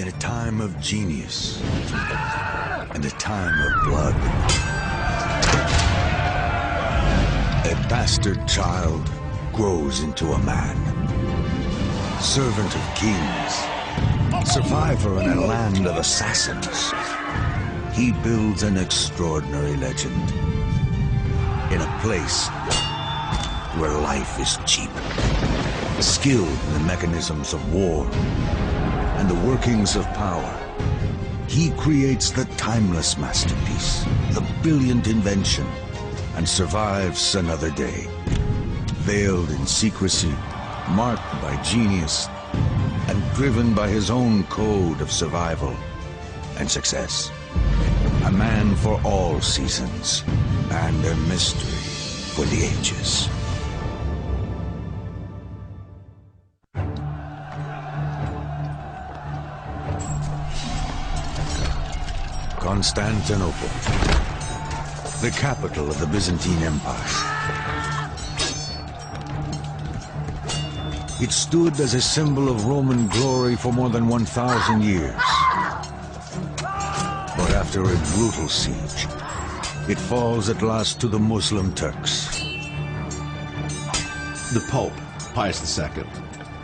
In a time of genius and a time of blood, a bastard child grows into a man. Servant of kings, survivor in a land of assassins, he builds an extraordinary legend in a place where life is cheap. Skilled in the mechanisms of war and the workings of power, he creates the timeless masterpiece, the brilliant invention, and survives another day. Veiled in secrecy, marked by genius, and driven by his own code of survival and success. A man for all seasons, and a mystery for the ages. Constantinople, the capital of the Byzantine Empire. It stood as a symbol of Roman glory for more than 1,000 years. But after a brutal siege, it falls at last to the Muslim Turks. The Pope, Pius II,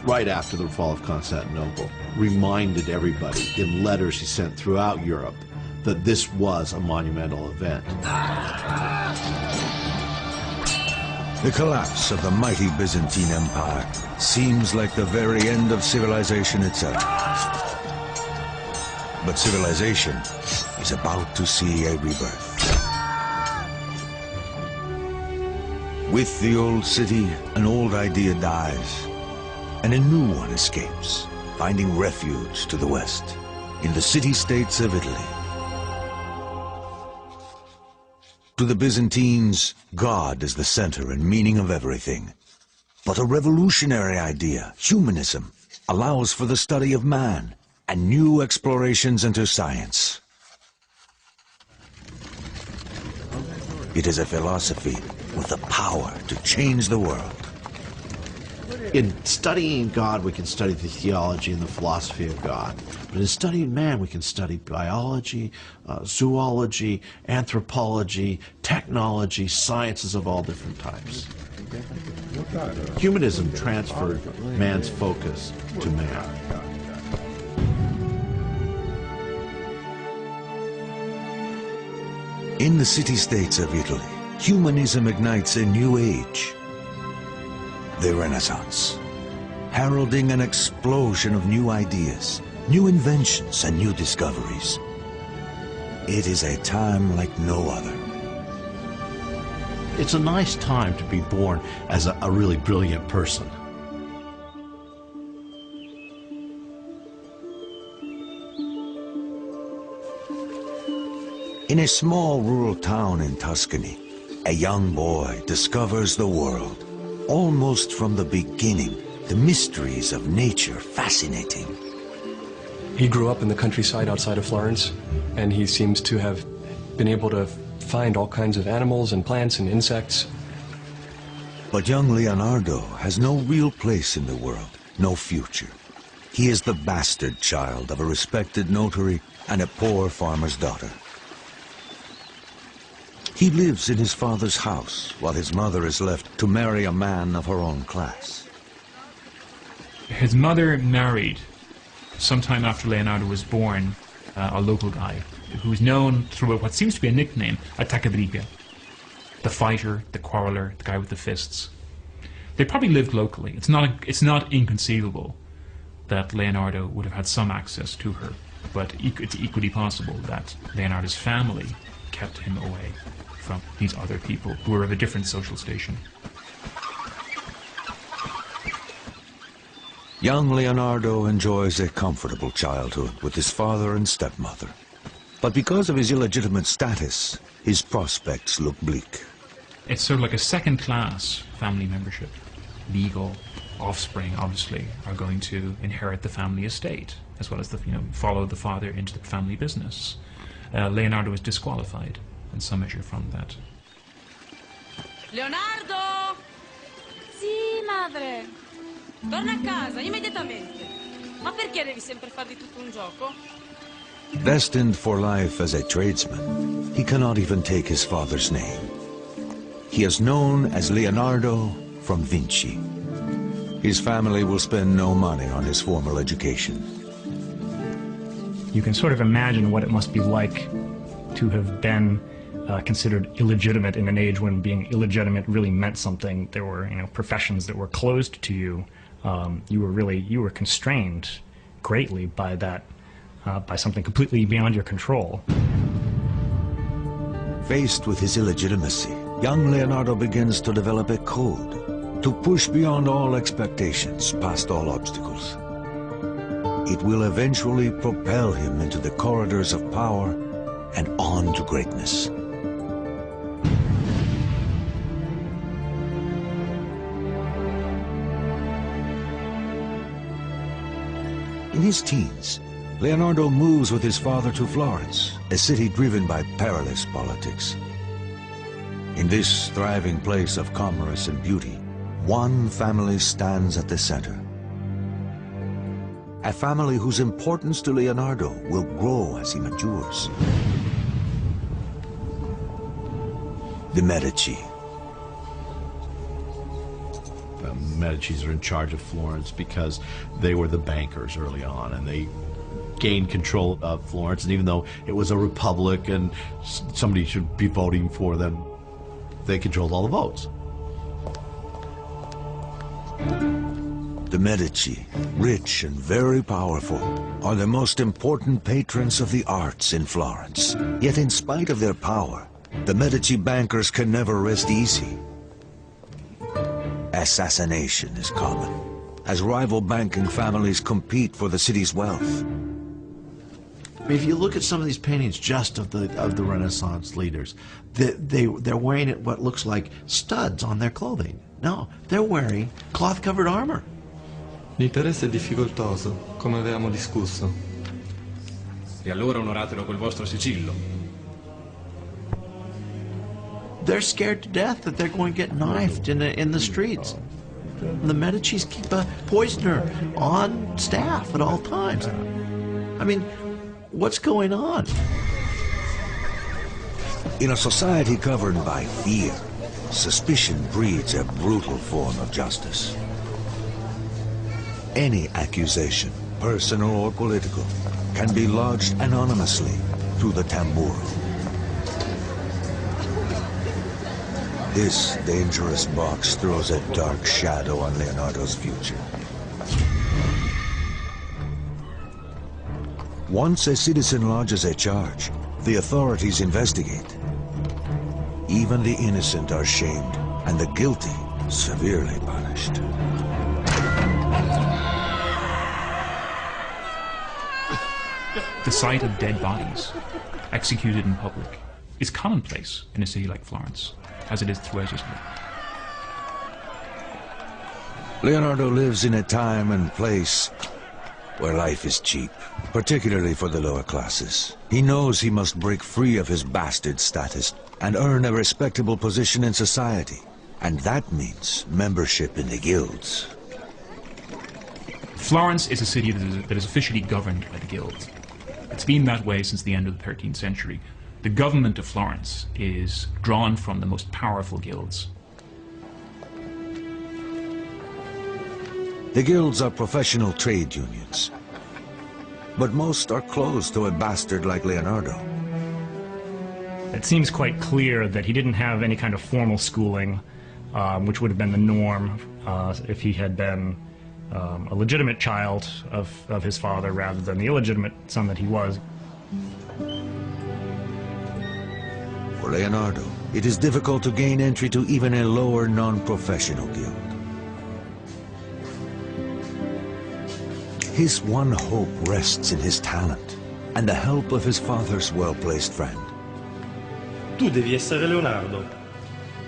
right after the fall of Constantinople, reminded everybody in letters he sent throughout Europe that this was a monumental event. The collapse of the mighty Byzantine Empire seems like the very end of civilization itself. But civilization is about to see a rebirth. With the old city, an old idea dies, and a new one escapes, finding refuge to the west, in the city-states of Italy. To the Byzantines, God is the center and meaning of everything. But a revolutionary idea, humanism, allows for the study of man and new explorations into science. It is a philosophy with the power to change the world. In studying God, we can study the theology and the philosophy of God. But in studying man, we can study biology, zoology, anthropology, technology, sciences of all different types. Humanism transferred man's focus to man. In the city-states of Italy, humanism ignites a new age. The Renaissance, heralding an explosion of new ideas, new inventions, and new discoveries. It is a time like no other. It's a nice time to be born as a really brilliant person. In a small rural town in Tuscany, a young boy discovers the world. Almost from the beginning, the mysteries of nature fascinating. He grew up in the countryside outside of Florence, and he seems to have been able to find all kinds of animals and plants and insects. But young Leonardo has no real place in the world, no future. He is the bastard child of a respected notary and a poor farmer's daughter. He lives in his father's house, while his mother is left to marry a man of her own class. His mother married, sometime after Leonardo was born, a local guy who is known through what seems to be a nickname, Attaccabriga. The fighter, the quarreler, the guy with the fists. They probably lived locally. It's not inconceivable that Leonardo would have had some access to her, but it's equally possible that Leonardo's family kept him away from these other people who were of a different social station. Young Leonardo enjoys a comfortable childhood with his father and stepmother. But because of his illegitimate status, his prospects look bleak. It's sort of like a second-class family membership. Legal offspring, obviously, are going to inherit the family estate, as well as follow the father into the family business. Leonardo is disqualified in some measure from that. Leonardo! Sì, madre. Torna a casa, immediatamente. Ma perché devi sempre fare di tutto un gioco? Destined for life as a tradesman, he cannot even take his father's name. He is known as Leonardo from Vinci. His family will spend no money on his formal education. You can sort of imagine what it must be like to have been considered illegitimate in an age when being illegitimate really meant something. There were, professions that were closed to you. You were constrained greatly by that, by something completely beyond your control. Faced with his illegitimacy, young Leonardo begins to develop a code to push beyond all expectations, past all obstacles. It will eventually propel him into the corridors of power and on to greatness. In his teens, Leonardo moves with his father to Florence, a city driven by perilous politics. In this thriving place of commerce and beauty, one family stands at the center. A family whose importance to Leonardo will grow as he matures. The Medici. The Medicis are in charge of Florence because they were the bankers early on, and they gained control of Florence. And even though it was a republic and somebody should be voting for them, they controlled all the votes. The Medici, rich and very powerful, are the most important patrons of the arts in Florence. Yet in spite of their power, the Medici bankers can never rest easy. Assassination is common, as rival banking families compete for the city's wealth. I mean, if you look at some of these paintings just of the Renaissance leaders, they're wearing what looks like studs on their clothing. No, they're wearing cloth-covered armor. L'interesse è difficoltoso, come avevamo discusso. E allora onoratelo col vostro sigillo. They're scared to death that they're going to get knifed in the streets. The Medicis keep a poisoner on staff at all times. I mean, what's going on? In a society governed by fear, suspicion breeds a brutal form of justice. Any accusation, personal or political, can be lodged anonymously through the tamburo. This dangerous box throws a dark shadow on Leonardo's future. Once a citizen lodges a charge, the authorities investigate. Even the innocent are shamed, and the guilty severely punished. The sight of dead bodies executed in public is commonplace in a city like Florence, as it is throughout Italy. Leonardo lives in a time and place where life is cheap, particularly for the lower classes. He knows he must break free of his bastard status and earn a respectable position in society. And that means membership in the guilds. Florence is a city that is officially governed by the guilds. It's been that way since the end of the 13th century. The government of Florence is drawn from the most powerful guilds. The guilds are professional trade unions, but most are closed to a bastard like Leonardo. It seems quite clear that he didn't have any kind of formal schooling, which would have been the norm if he had been a legitimate child of his father rather than the illegitimate son that he was. For Leonardo, it is difficult to gain entry to even a lower non-professional guild. His one hope rests in his talent and the help of his father's well-placed friend. Tu devi essere Leonardo.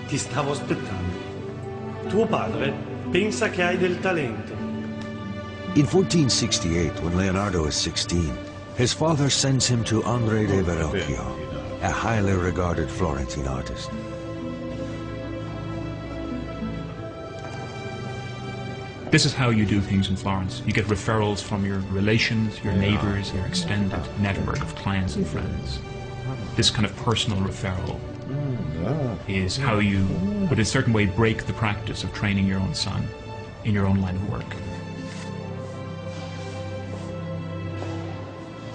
Ti stavo aspettando. Tuo padre pensa che hai del talento. In 1468, when Leonardo is 16, his father sends him to Andrea de Verrocchio, a highly regarded Florentine artist. This is how you do things in Florence. You get referrals from your relations, your neighbors, your extended network of clients and friends. This kind of personal referral is how you, in a certain way, break the practice of training your own son in your own line of work.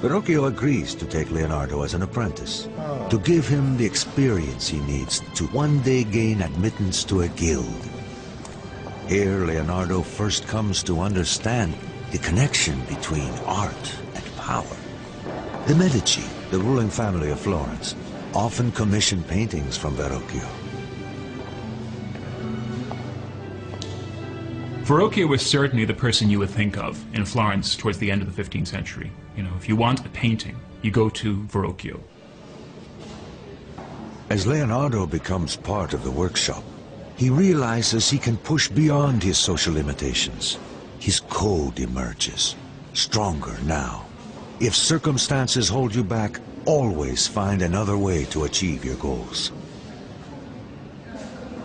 Verrocchio agrees to take Leonardo as an apprentice, to give him the experience he needs to one day gain admittance to a guild. Here, Leonardo first comes to understand the connection between art and power. The Medici, the ruling family of Florence, often commissioned paintings from Verrocchio. Verrocchio was certainly the person you would think of in Florence towards the end of the 15th century. You know, if you want a painting, you go to Verrocchio. As Leonardo becomes part of the workshop, he realizes he can push beyond his social limitations. His code emerges, stronger now. If circumstances hold you back, always find another way to achieve your goals.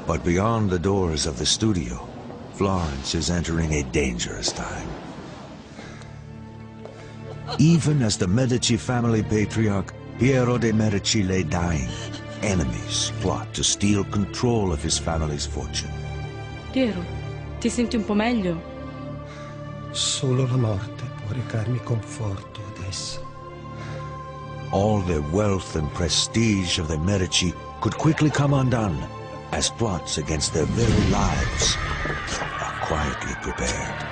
But beyond the doors of the studio, Florence is entering a dangerous time. Even as the Medici family patriarch, Piero de' Medici, lay dying, enemies plot to steal control of his family's fortune. Piero, ti senti un po' meglio? Solo la morte può recarmi conforto adesso. All the wealth and prestige of the Medici could quickly come undone as plots against their very lives are quietly prepared.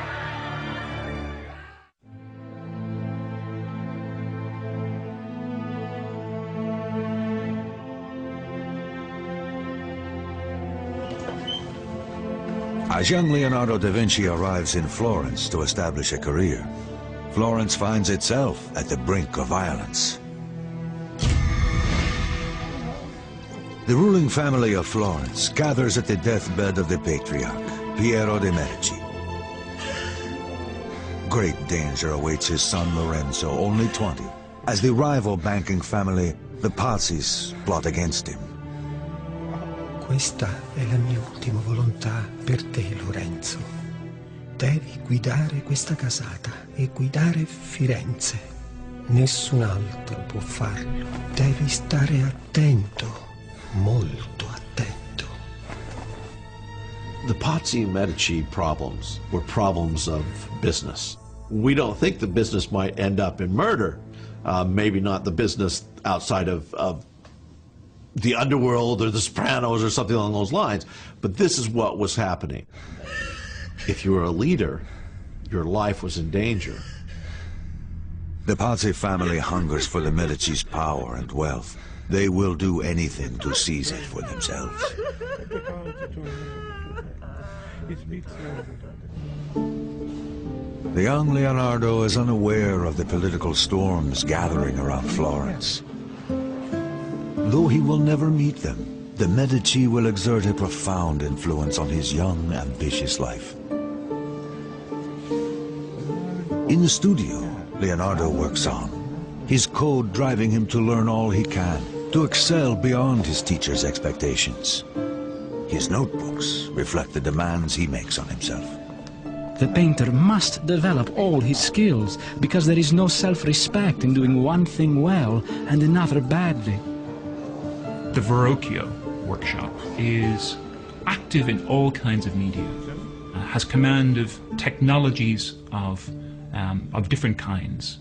As young Leonardo da Vinci arrives in Florence to establish a career, Florence finds itself at the brink of violence. The ruling family of Florence gathers at the deathbed of the patriarch, Piero de' Medici. Great danger awaits his son Lorenzo, only 20, as the rival banking family, the Pazis, plot against him. Questa è la mia ultima volontà per te, Lorenzo. Devi guidare questa casata e guidare Firenze. Nessun altro può farlo. Devi stare attento, molto attento. The Pazzi and Medici problems were problems of business. We don't think the business might end up in murder. Maybe not the business outside of the underworld or the Sopranos or something along those lines, but this is what was happening. If you were a leader, your life was in danger. The Pazzi family hungers for the Medici's power and wealth. They will do anything to seize it for themselves. The young Leonardo is unaware of the political storms gathering around Florence. Though he will never meet them, the Medici will exert a profound influence on his young, ambitious life. In the studio, Leonardo works on, his code driving him to learn all he can, to excel beyond his teacher's expectations. His notebooks reflect the demands he makes on himself. The painter must develop all his skills, because there is no self-respect in doing one thing well and another badly. The Verrocchio workshop is active in all kinds of media, has command of technologies of different kinds.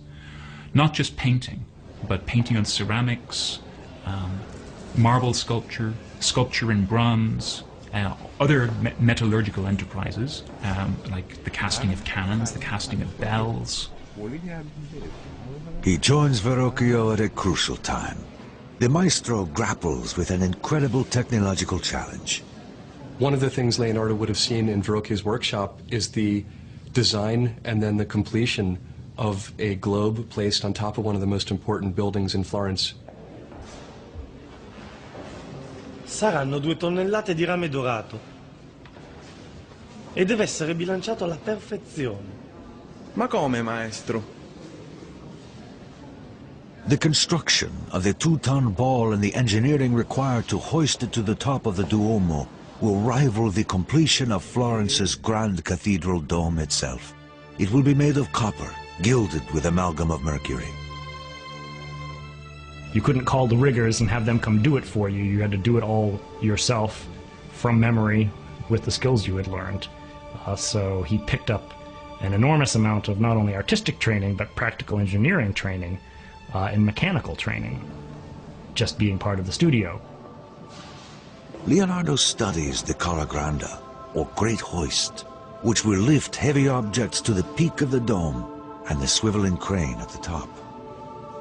Not just painting, but painting on ceramics, marble sculpture, sculpture in bronze, other metallurgical enterprises, like the casting of cannons, the casting of bells. He joins Verrocchio at a crucial time. The maestro grapples with an incredible technological challenge. One of the things Leonardo would have seen in Verrocchio's workshop is the design and then the completion of a globe placed on top of one of the most important buildings in Florence. Saranno 2 tonnellate di rame dorato e deve essere bilanciato alla perfezione. Ma come, maestro? The construction of the 2-ton ball and the engineering required to hoist it to the top of the Duomo will rival the completion of Florence's grand cathedral dome itself. It will be made of copper, gilded with amalgam of mercury. You couldn't call the riggers and have them come do it for you. You had to do it all yourself from memory with the skills you had learned. So he picked up an enormous amount of not only artistic training, but practical engineering training and mechanical training, just being part of the studio. Leonardo studies the Cara Granda, or Great Hoist, which will lift heavy objects to the peak of the dome and the swiveling crane at the top.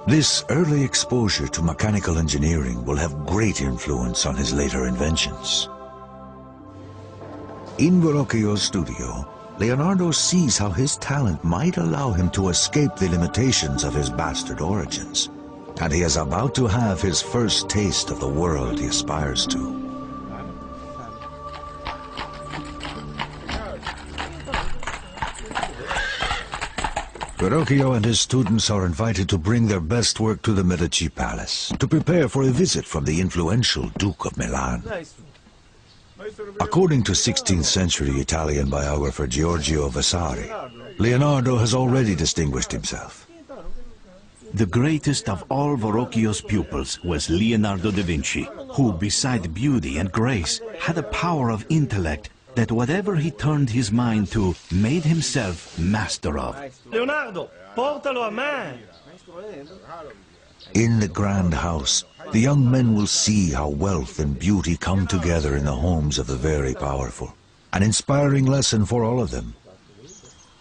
This early exposure to mechanical engineering will have great influence on his later inventions. In Verrocchio's studio, Leonardo sees how his talent might allow him to escape the limitations of his bastard origins, and he is about to have his first taste of the world he aspires to. Verrocchio and his students are invited to bring their best work to the Medici Palace to prepare for a visit from the influential Duke of Milan. According to 16th century Italian biographer Giorgio Vasari, Leonardo has already distinguished himself. The greatest of all Verrocchio's pupils was Leonardo da Vinci, who, beside beauty and grace, had a power of intellect that whatever he turned his mind to, made himself master of. Leonardo, portalo a me! In the grand house, the young men will see how wealth and beauty come together in the homes of the very powerful. An inspiring lesson for all of them.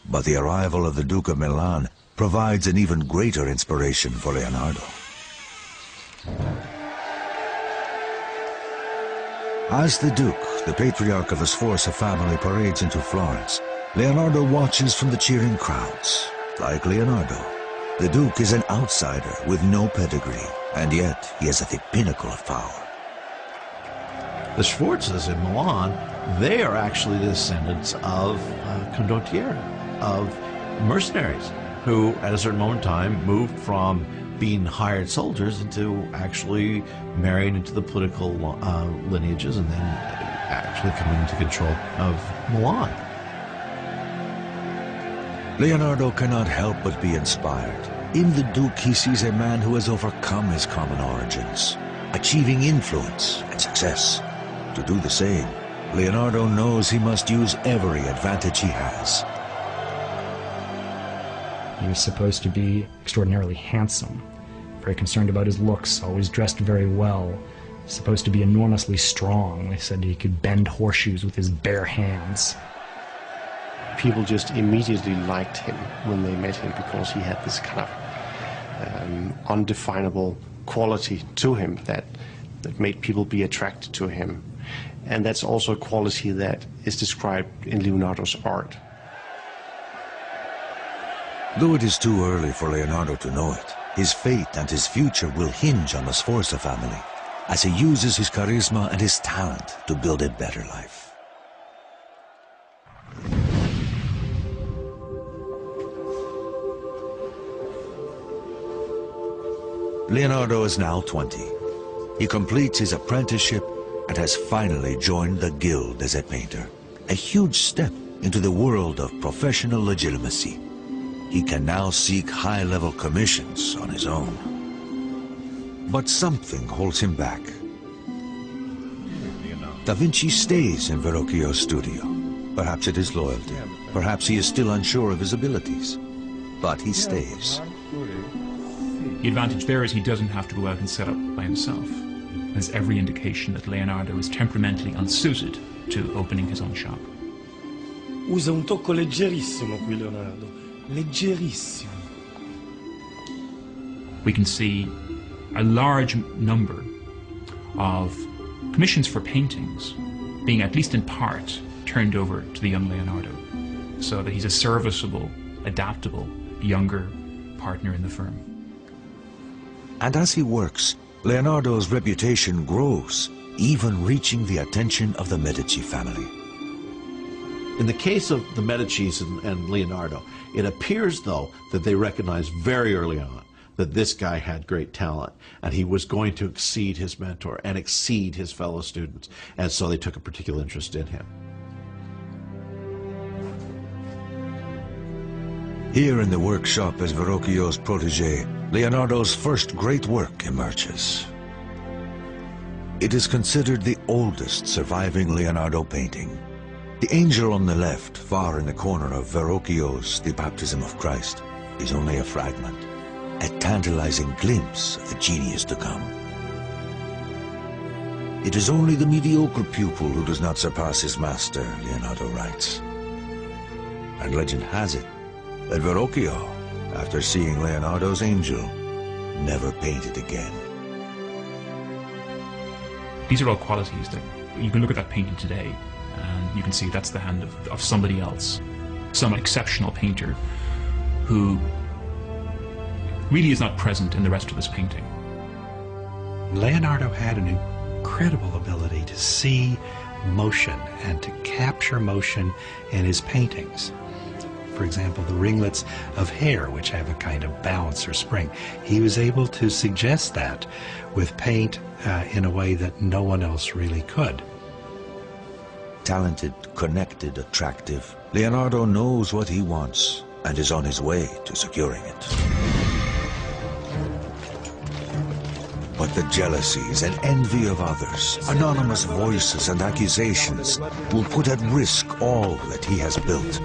But the arrival of the Duke of Milan provides an even greater inspiration for Leonardo. As the Duke, the patriarch of the Sforza family, parades into Florence, Leonardo watches from the cheering crowds. Like Leonardo, the Duke is an outsider with no pedigree, and yet he is at the pinnacle of power. The Sforzas in Milan, they are actually the descendants of condottieri, of mercenaries, who at a certain moment in time moved from being hired soldiers into actually marrying into the political lineages and then actually coming into control of Milan. Leonardo cannot help but be inspired. In the Duke, he sees a man who has overcome his common origins, achieving influence and success. To do the same, Leonardo knows he must use every advantage he has. He was supposed to be extraordinarily handsome, very concerned about his looks, always dressed very well, supposed to be enormously strong. They said he could bend horseshoes with his bare hands. People just immediately liked him when they met him because he had this kind of undefinable quality to him that made people be attracted to him. And that's also a quality that is described in Leonardo's art. Though it is too early for Leonardo to know it, his fate and his future will hinge on the Sforza family as he uses his charisma and his talent to build a better life. Leonardo is now 20. He completes his apprenticeship and has finally joined the guild as a painter. A huge step into the world of professional legitimacy. He can now seek high-level commissions on his own. But something holds him back. Da Vinci stays in Verrocchio's studio. Perhaps it is loyalty. Perhaps he is still unsure of his abilities. But he stays. The advantage there is he doesn't have to go out and set up by himself. There's every indication that Leonardo is temperamentally unsuited to opening his own shop. Usa un tocco leggerissimo qui, Leonardo. Leggerissimo. We can see a large number of commissions for paintings being, at least in part, turned over to the young Leonardo, so that he's a serviceable, adaptable, younger partner in the firm. And as he works, Leonardo's reputation grows, even reaching the attention of the Medici family. In the case of the Medicis and Leonardo, it appears, though, that they recognize very early on that this guy had great talent, and he was going to exceed his mentor and exceed his fellow students, and so they took a particular interest in him. Here in the workshop as Verrocchio's protege, Leonardo's first great work emerges. It is considered the oldest surviving Leonardo painting. The angel on the left, far in the corner of Verrocchio's The Baptism of Christ, is only a fragment, a tantalizing glimpse of the genius to come. It is only the mediocre pupil who does not surpass his master, Leonardo writes. And legend has it that Verrocchio, after seeing Leonardo's angel, never painted again. These are all qualities that you can look at that painting today and you can see that's the hand of somebody else, some exceptional painter who really is not present in the rest of this painting. Leonardo had an incredible ability to see motion and to capture motion in his paintings. For example, the ringlets of hair, which have a kind of bounce or spring. He was able to suggest that with paint in a way that no one else really could. Talented, connected, attractive, Leonardo knows what he wants and is on his way to securing it. But the jealousies and envy of others, anonymous voices and accusations will put at risk all that he has built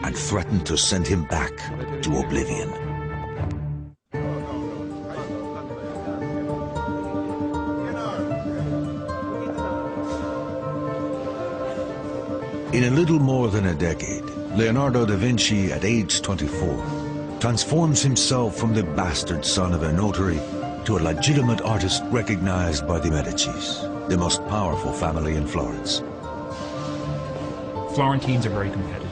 and threaten to send him back to oblivion. In a little more than a decade, Leonardo da Vinci, at age 24, transforms himself from the bastard son of a notary to a legitimate artist recognized by the Medicis, the most powerful family in Florence. Florentines are very competitive.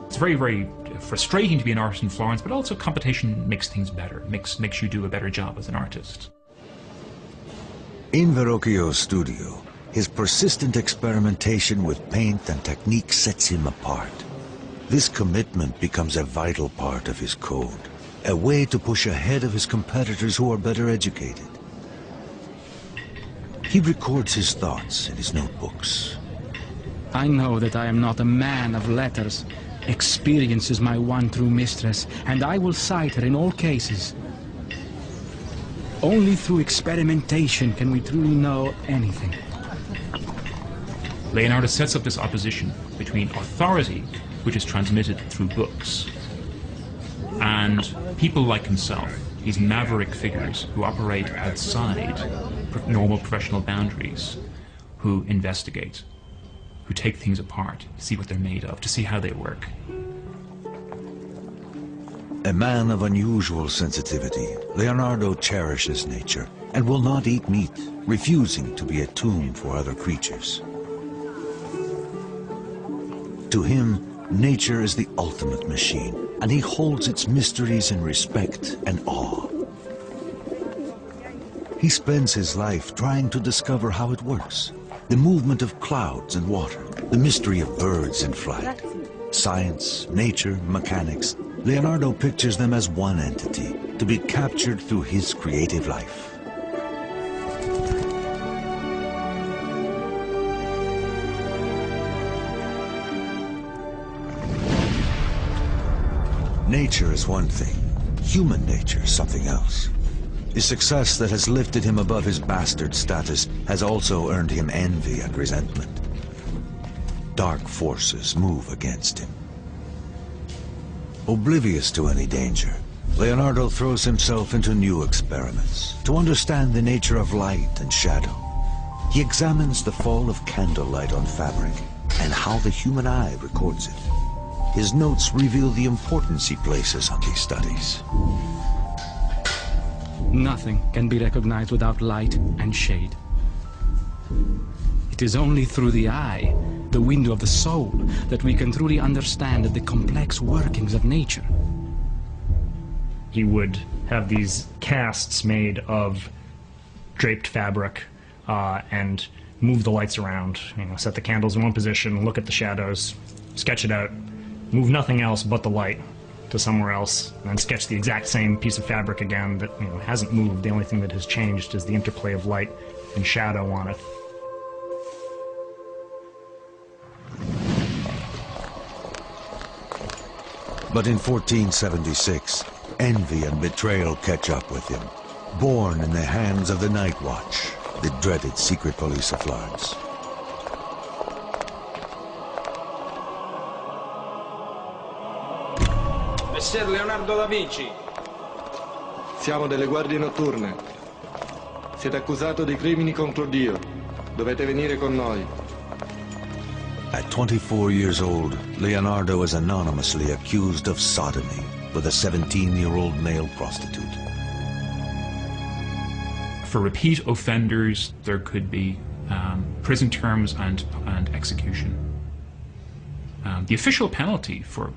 It's very, very frustrating to be an artist in Florence, but also competition makes things better, makes you do a better job as an artist. In Verrocchio's studio, his persistent experimentation with paint and technique sets him apart. This commitment becomes a vital part of his code, a way to push ahead of his competitors who are better educated. He records his thoughts in his notebooks. I know that I am not a man of letters. Experience is my one true mistress, and I will cite her in all cases. Only through experimentation can we truly know anything. Leonardo sets up this opposition between authority, which is transmitted through books, and people like himself, these maverick figures who operate outside normal professional boundaries, who investigate, who take things apart, to see what they're made of, to see how they work. A man of unusual sensitivity, Leonardo cherishes nature and will not eat meat, refusing to be a tomb for other creatures. To him, nature is the ultimate machine, and he holds its mysteries in respect and awe. He spends his life trying to discover how it works. The movement of clouds and water, the mystery of birds in flight. Science, nature, mechanics, Leonardo pictures them as one entity, to be captured through his creative life. Nature is one thing, human nature is something else. The success that has lifted him above his bastard status has also earned him envy and resentment. Dark forces move against him. Oblivious to any danger, Leonardo throws himself into new experiments to understand the nature of light and shadow. He examines the fall of candlelight on fabric and how the human eye records it. His notes reveal the importance he places on these studies. Nothing can be recognized without light and shade. It is only through the eye, the window of the soul, that we can truly understand the complex workings of nature. He would have these casts made of draped fabric and move the lights around, set the candles in one position, look at the shadows, sketch it out, move nothing else but the light, to somewhere else and then sketch the exact same piece of fabric again that hasn't moved. The only thing that has changed is the interplay of light and shadow on it. But in 1476, envy and betrayal catch up with him. Born in the hands of the Night Watch, the dreaded secret police of Florence. Messer Leonardo DaVinci. Siamo delle guardie notturne. Siete accusato di crimini contro Dio. Dovete venire con noi. At 24 years old, Leonardo is anonymously accused of sodomy with a 17-year-old male prostitute. For repeat offenders, there could be prison terms and execution. The official penalty for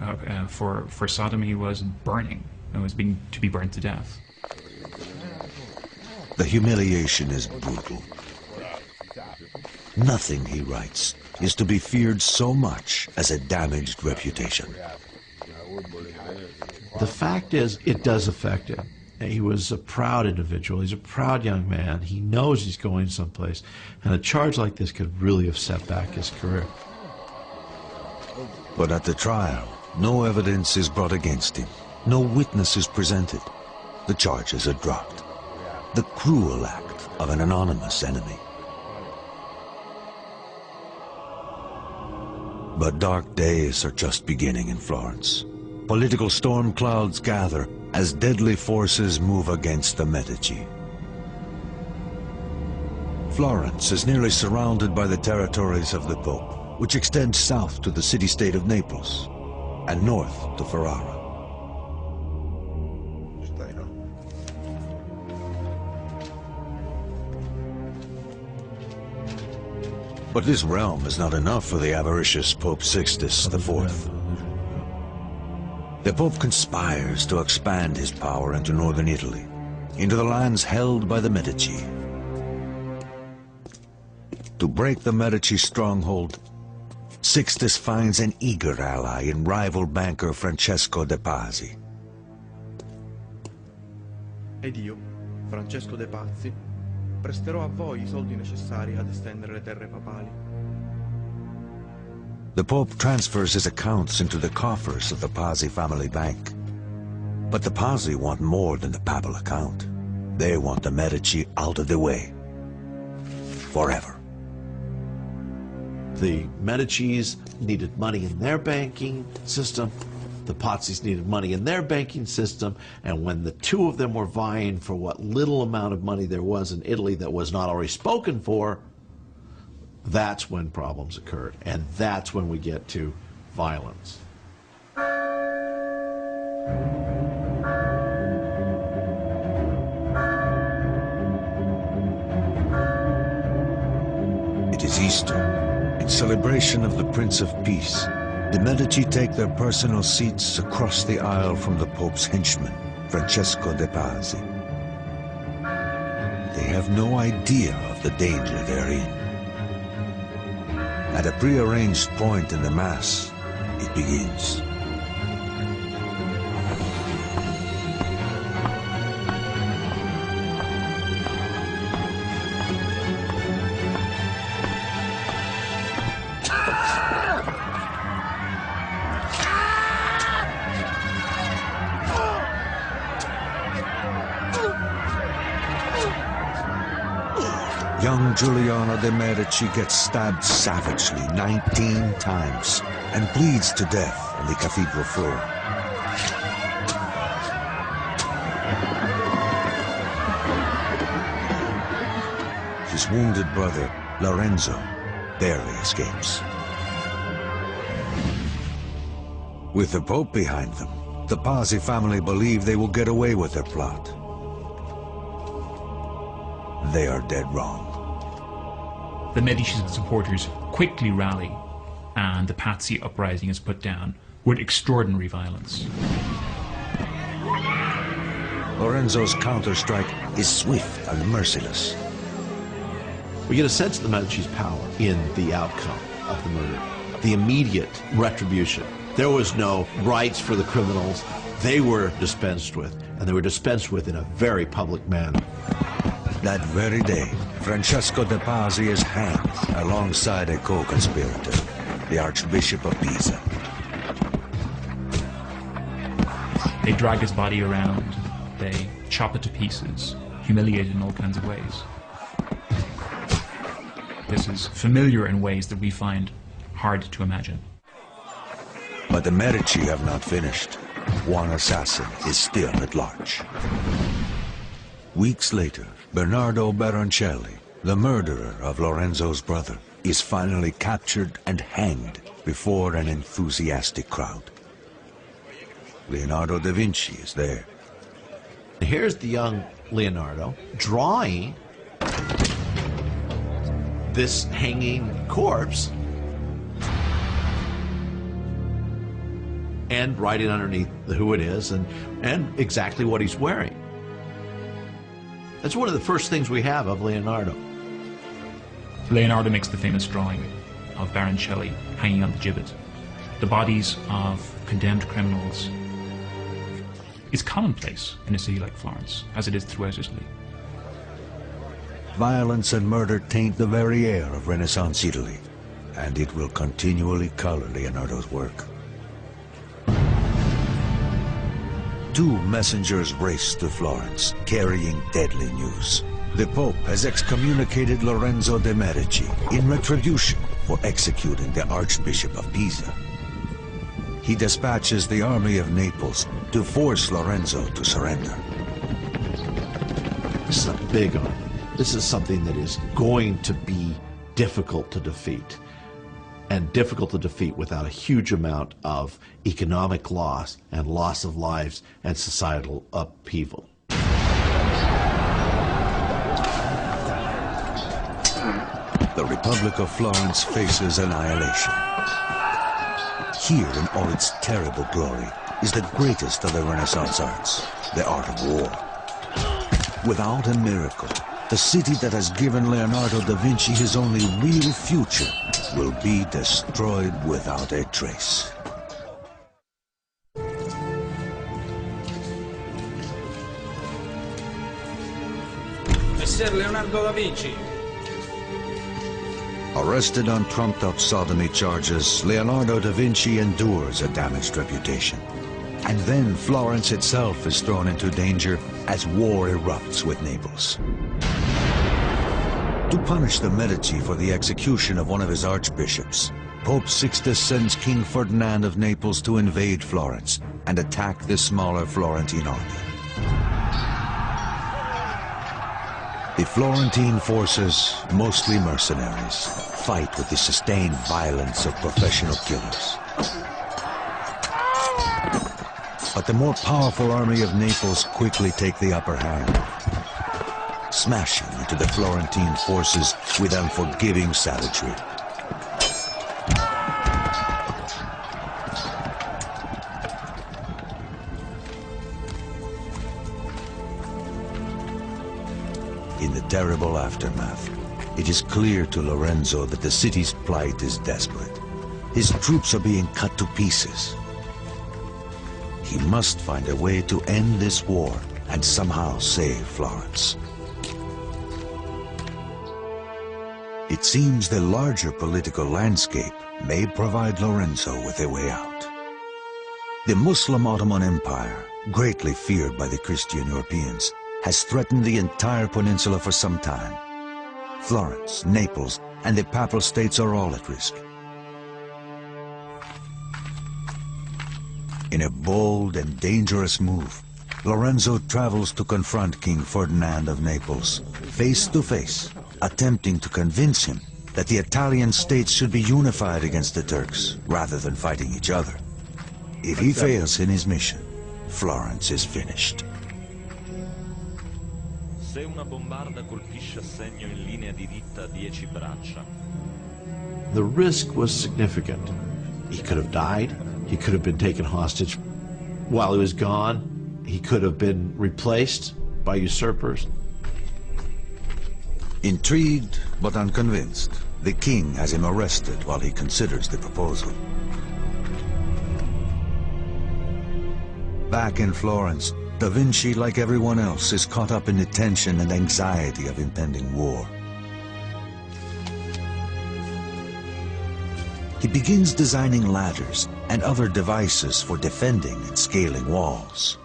sodomy was burning. It was to be burned to death. The humiliation is brutal. Nothing, he writes, is to be feared so much as a damaged reputation. The fact is, it does affect him. He was a proud individual. He's a proud young man. He knows he's going someplace. And a charge like this could really have set back his career. But at the trial, no evidence is brought against him. No witness is presented. The charges are dropped. The cruel act of an anonymous enemy. But dark days are just beginning in Florence. Political storm clouds gather as deadly forces move against the Medici. Florence is nearly surrounded by the territories of the Pope, which extends south to the city-state of Naples and north to Ferrara. But this realm is not enough for the avaricious Pope Sixtus IV. The Pope conspires to expand his power into northern Italy, into the lands held by the Medici. To break the Medici stronghold, Sixtus finds an eager ally in rival banker Francesco de Pazzi. Ed io, Francesco de Pazzi, presterò a voi I soldi necessari ad estendere le terre papali. The Pope transfers his accounts into the coffers of the Pazzi family bank. But the Pazzi want more than the papal account. They want the Medici out of the way. Forever. The Medicis needed money in their banking system. The Pazzis needed money in their banking system. And when the two of them were vying for what little amount of money there was in Italy that was not already spoken for, that's when problems occurred. And that's when we get to violence. It is Easter. In celebration of the Prince of Peace, the Medici take their personal seats across the aisle from the Pope's henchman, Francesco de Pazzi. They have no idea of the danger they're in. At a prearranged point in the Mass, it begins. Young Giuliano de' Medici gets stabbed savagely 19 times and bleeds to death on the cathedral floor. His wounded brother, Lorenzo, barely escapes. With the Pope behind them, the Pazzi family believe they will get away with their plot. They are dead wrong. The Medici supporters quickly rally, and the Pazzi uprising is put down with extraordinary violence. Lorenzo's counter-strike is swift and merciless. We get a sense of the Medici's power in the outcome of the murder. The immediate retribution There was no rights for the criminals. They were dispensed with, and they were dispensed with in a very public manner. That very day, Francesco de' Pazzi is hanged alongside a co-conspirator, the Archbishop of Pisa. They drag his body around, they chop it to pieces, humiliate it in all kinds of ways. This is familiar in ways that we find hard to imagine. But the Medici have not finished. One assassin is still at large. Weeks later, Bernardo Baroncelli, the murderer of Lorenzo's brother, is finally captured and hanged before an enthusiastic crowd. Leonardo da Vinci is there. Here's the young Leonardo drawing this hanging corpse and writing underneath who it is and exactly what he's wearing. That's one of the first things we have of Leonardo. Leonardo makes the famous drawing of Baroncelli hanging on the gibbet. The bodies of condemned criminals is commonplace in a city like Florence, as it is throughout Italy. Violence and murder taint the very air of Renaissance Italy, and it will continually color Leonardo's work. Two messengers race to Florence, carrying deadly news. The Pope has excommunicated Lorenzo de' Medici in retribution for executing the Archbishop of Pisa. He dispatches the army of Naples to force Lorenzo to surrender. This is a big army. This is something that is going to be difficult to defeat, and difficult to defeat without a huge amount of economic loss and loss of lives and societal upheaval. The Republic of Florence faces annihilation. Here in all its terrible glory is the greatest of the Renaissance arts, the art of war. Without a miracle, the city that has given Leonardo da Vinci his only real future will be destroyed without a trace. Messer Leonardo da Vinci. Arrested on trumped-up sodomy charges, Leonardo da Vinci endures a damaged reputation. And then Florence itself is thrown into danger as war erupts with Naples. To punish the Medici for the execution of one of his archbishops, Pope Sixtus sends King Ferdinand of Naples to invade Florence and attack the smaller Florentine army. The Florentine forces, mostly mercenaries, fight with the sustained violence of professional killers. But the more powerful army of Naples quickly take the upper hand, smashing into the Florentine forces with unforgiving savagery. In the terrible aftermath, it is clear to Lorenzo that the city's plight is desperate. His troops are being cut to pieces. He must find a way to end this war and somehow save Florence. It seems the larger political landscape may provide Lorenzo with a way out. The Muslim Ottoman Empire, greatly feared by the Christian Europeans, has threatened the entire peninsula for some time. Florence, Naples, and the Papal States are all at risk. In a bold and dangerous move, Lorenzo travels to confront King Ferdinand of Naples, face to face, attempting to convince him that the Italian states should be unified against the Turks, rather than fighting each other. If he fails in his mission, Florence is finished. Se una bombarda colpisce a segno in linea diritta 10 braccia. The risk was significant. He could have died. He could have been taken hostage while he was gone. He could have been replaced by usurpers. Intrigued but unconvinced, the king has him arrested while he considers the proposal. Back in Florence, Da Vinci, like everyone else, is caught up in the tension and anxiety of impending war. He begins designing ladders and other devices for defending and scaling walls.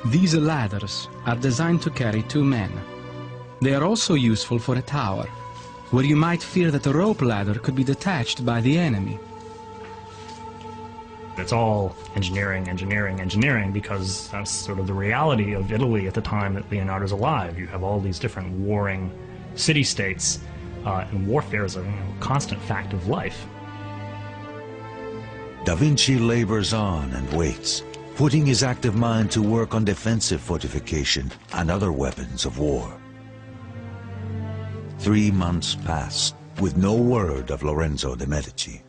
These ladders are designed to carry 2 men. They are also useful for a tower, where you might fear that a rope ladder could be detached by the enemy. It's all engineering, engineering, engineering, because that's sort of the reality of Italy at the time that Leonardo's alive. You have all these different warring city-states, and warfare is a constant fact of life. Da Vinci labors on and waits, putting his active mind to work on defensive fortification and other weapons of war. 3 months pass with no word of Lorenzo de' Medici.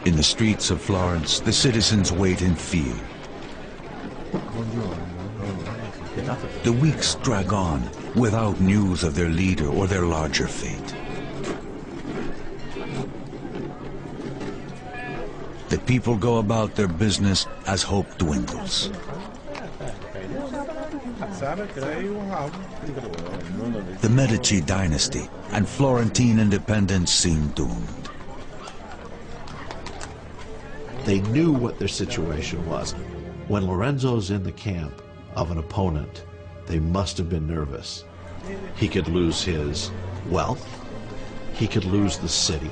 In the streets of Florence, the citizens wait in fear. The weeks drag on without news of their leader or their larger fate. The people go about their business as hope dwindles. The Medici dynasty and Florentine independence seem doomed. They knew what their situation was. When Lorenzo's in the camp of an opponent, they must have been nervous. He could lose his wealth. He could lose the city.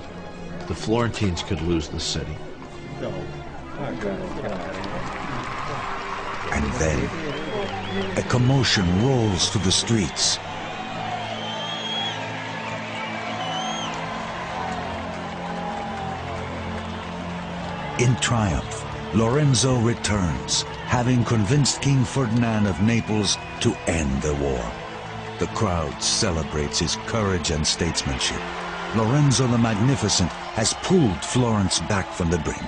The Florentines could lose the city. And then, a commotion rolls through the streets. In triumph, Lorenzo returns, having convinced King Ferdinand of Naples to end the war. The crowd celebrates his courage and statesmanship. Lorenzo the Magnificent has pulled Florence back from the brink.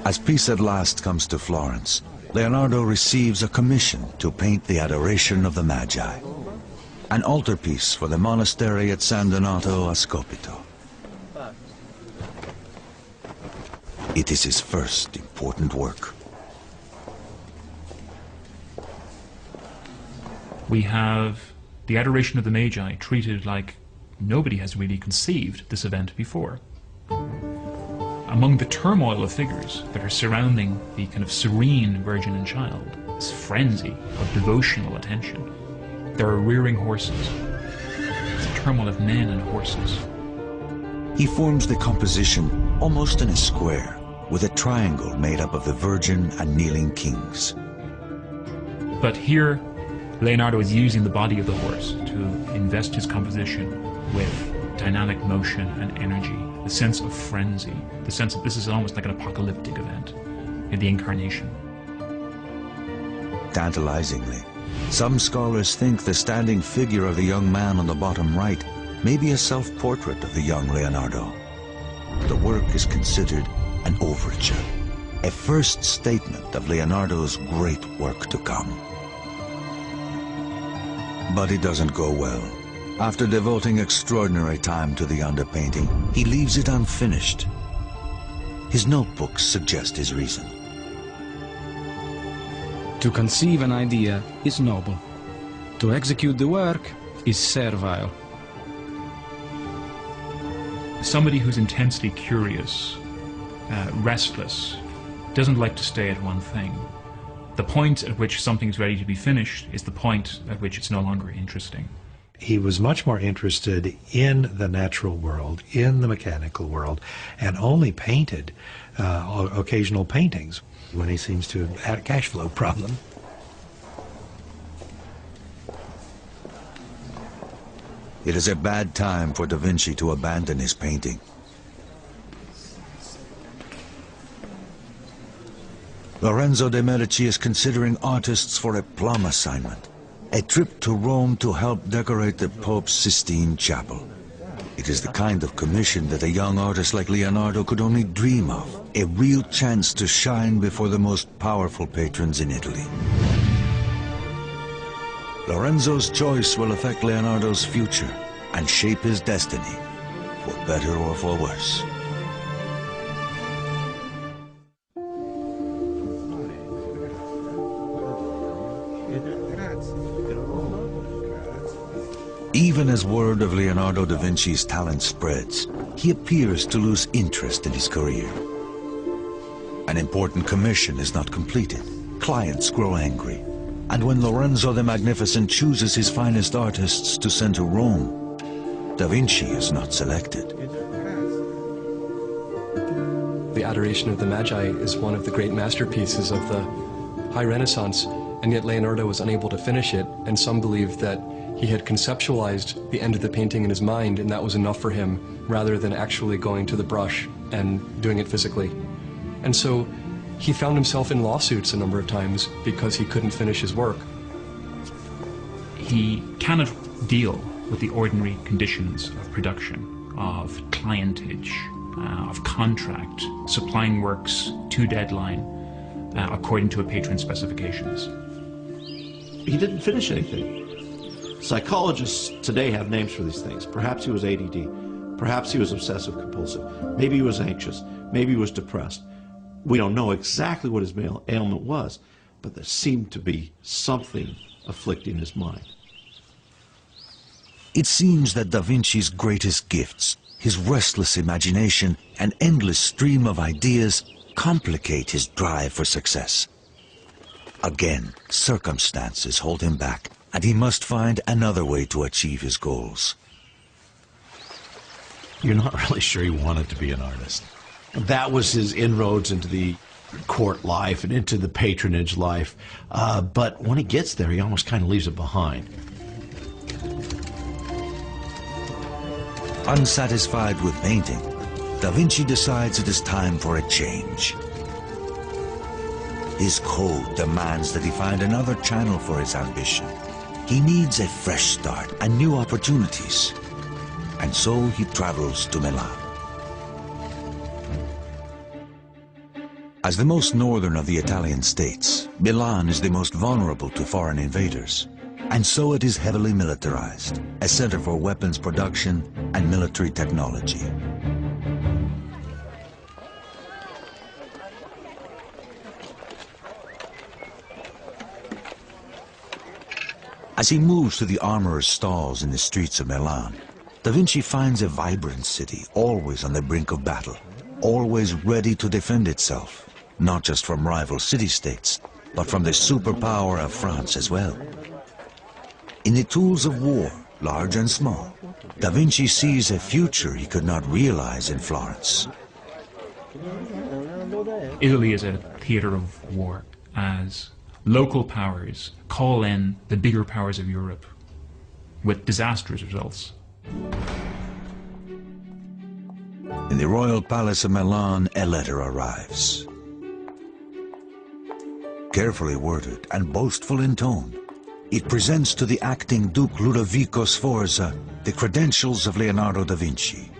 As peace at last comes to Florence, Leonardo receives a commission to paint the Adoration of the Magi, an altarpiece for the monastery at San Donato a Scopito. It is his first important work. We have the Adoration of the Magi treated like nobody has really conceived this event before. Among the turmoil of figures that are surrounding the kind of serene Virgin and Child, this frenzy of devotional attention, there are rearing horses. It's a turmoil of men and horses. He forms the composition almost in a square, with a triangle made up of the Virgin and kneeling kings. But here, Leonardo is using the body of the horse to invest his composition with dynamic motion and energy, the sense of frenzy, the sense that this is almost like an apocalyptic event in the incarnation. Tantalizingly, some scholars think the standing figure of the young man on the bottom right may be a self-portrait of the young Leonardo. The work is considered an overture, a first statement of Leonardo's great work to come. But it doesn't go well. After devoting extraordinary time to the underpainting, he leaves it unfinished. His notebooks suggest his reason. To conceive an idea is noble. To execute the work is servile. Somebody who's intensely curious, restless, doesn't like to stay at one thing. The point at which something's ready to be finished is the point at which it's no longer interesting. He was much more interested in the natural world, in the mechanical world, and only painted occasional paintings when he seems to have had a cash flow problem. It is a bad time for Da Vinci to abandon his painting. Lorenzo de' Medici is considering artists for a plum assignment, a trip to Rome to help decorate the Pope's Sistine Chapel. It is the kind of commission that a young artist like Leonardo could only dream of, a real chance to shine before the most powerful patrons in Italy. Lorenzo's choice will affect Leonardo's future and shape his destiny, for better or for worse. Even as word of Leonardo da Vinci's talent spreads, he appears to lose interest in his career. An important commission is not completed. Clients grow angry. And when Lorenzo the Magnificent chooses his finest artists to send to Rome, Da Vinci is not selected. The Adoration of the Magi is one of the great masterpieces of the High Renaissance, and yet Leonardo was unable to finish it, and some believe that he had conceptualized the end of the painting in his mind, and that was enough for him, rather than actually going to the brush and doing it physically. And so he found himself in lawsuits a number of times because he couldn't finish his work. He cannot deal with the ordinary conditions of production, of clientage, of contract, supplying works to deadline according to a patron's specifications. He didn't finish anything. Psychologists today have names for these things. Perhaps he was ADD. Perhaps he was obsessive compulsive. Maybe he was anxious. Maybe he was depressed. We don't know exactly what his ailment was, but there seemed to be something afflicting his mind. It seems that Da Vinci's greatest gifts, his restless imagination and endless stream of ideas, complicate his drive for success. Again, circumstances hold him back, and he must find another way to achieve his goals. You're not really sure he wanted to be an artist. That was his inroads into the court life and into the patronage life. But when he gets there, he almost kind of leaves it behind. Unsatisfied with painting, Da Vinci decides it is time for a change. His code demands that he find another channel for his ambition. He needs a fresh start and new opportunities. And so he travels to Milan. As the most northern of the Italian states, Milan is the most vulnerable to foreign invaders. And so it is heavily militarized, a center for weapons production and military technology. As he moves to the armorer's stalls in the streets of Milan, Da Vinci finds a vibrant city, always on the brink of battle, always ready to defend itself, not just from rival city-states, but from the superpower of France as well. In the tools of war, large and small, Da Vinci sees a future he could not realize in Florence. Italy is a theater of war, as local powers call in the bigger powers of Europe with disastrous results. In the royal palace of Milan, a letter arrives. Carefully worded and boastful in tone, it presents to the acting Duke Ludovico Sforza the credentials of Leonardo da Vinci,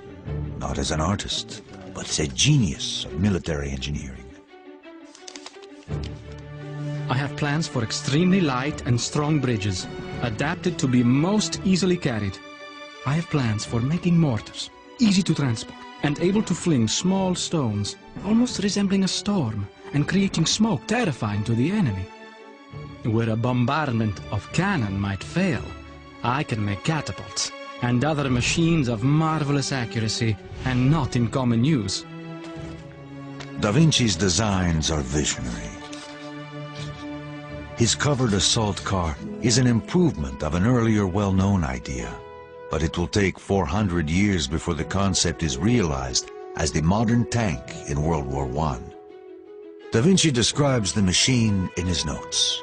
not as an artist, but as a genius of military engineering. I have plans for extremely light and strong bridges, adapted to be most easily carried. I have plans for making mortars, easy to transport, and able to fling small stones, almost resembling a storm, and creating smoke terrifying to the enemy. Where a bombardment of cannon might fail, I can make catapults and other machines of marvelous accuracy and not in common use. Da Vinci's designs are visionary. His covered assault car is an improvement of an earlier well-known idea, but it will take 400 years before the concept is realized as the modern tank in World War I. Da Vinci describes the machine in his notes.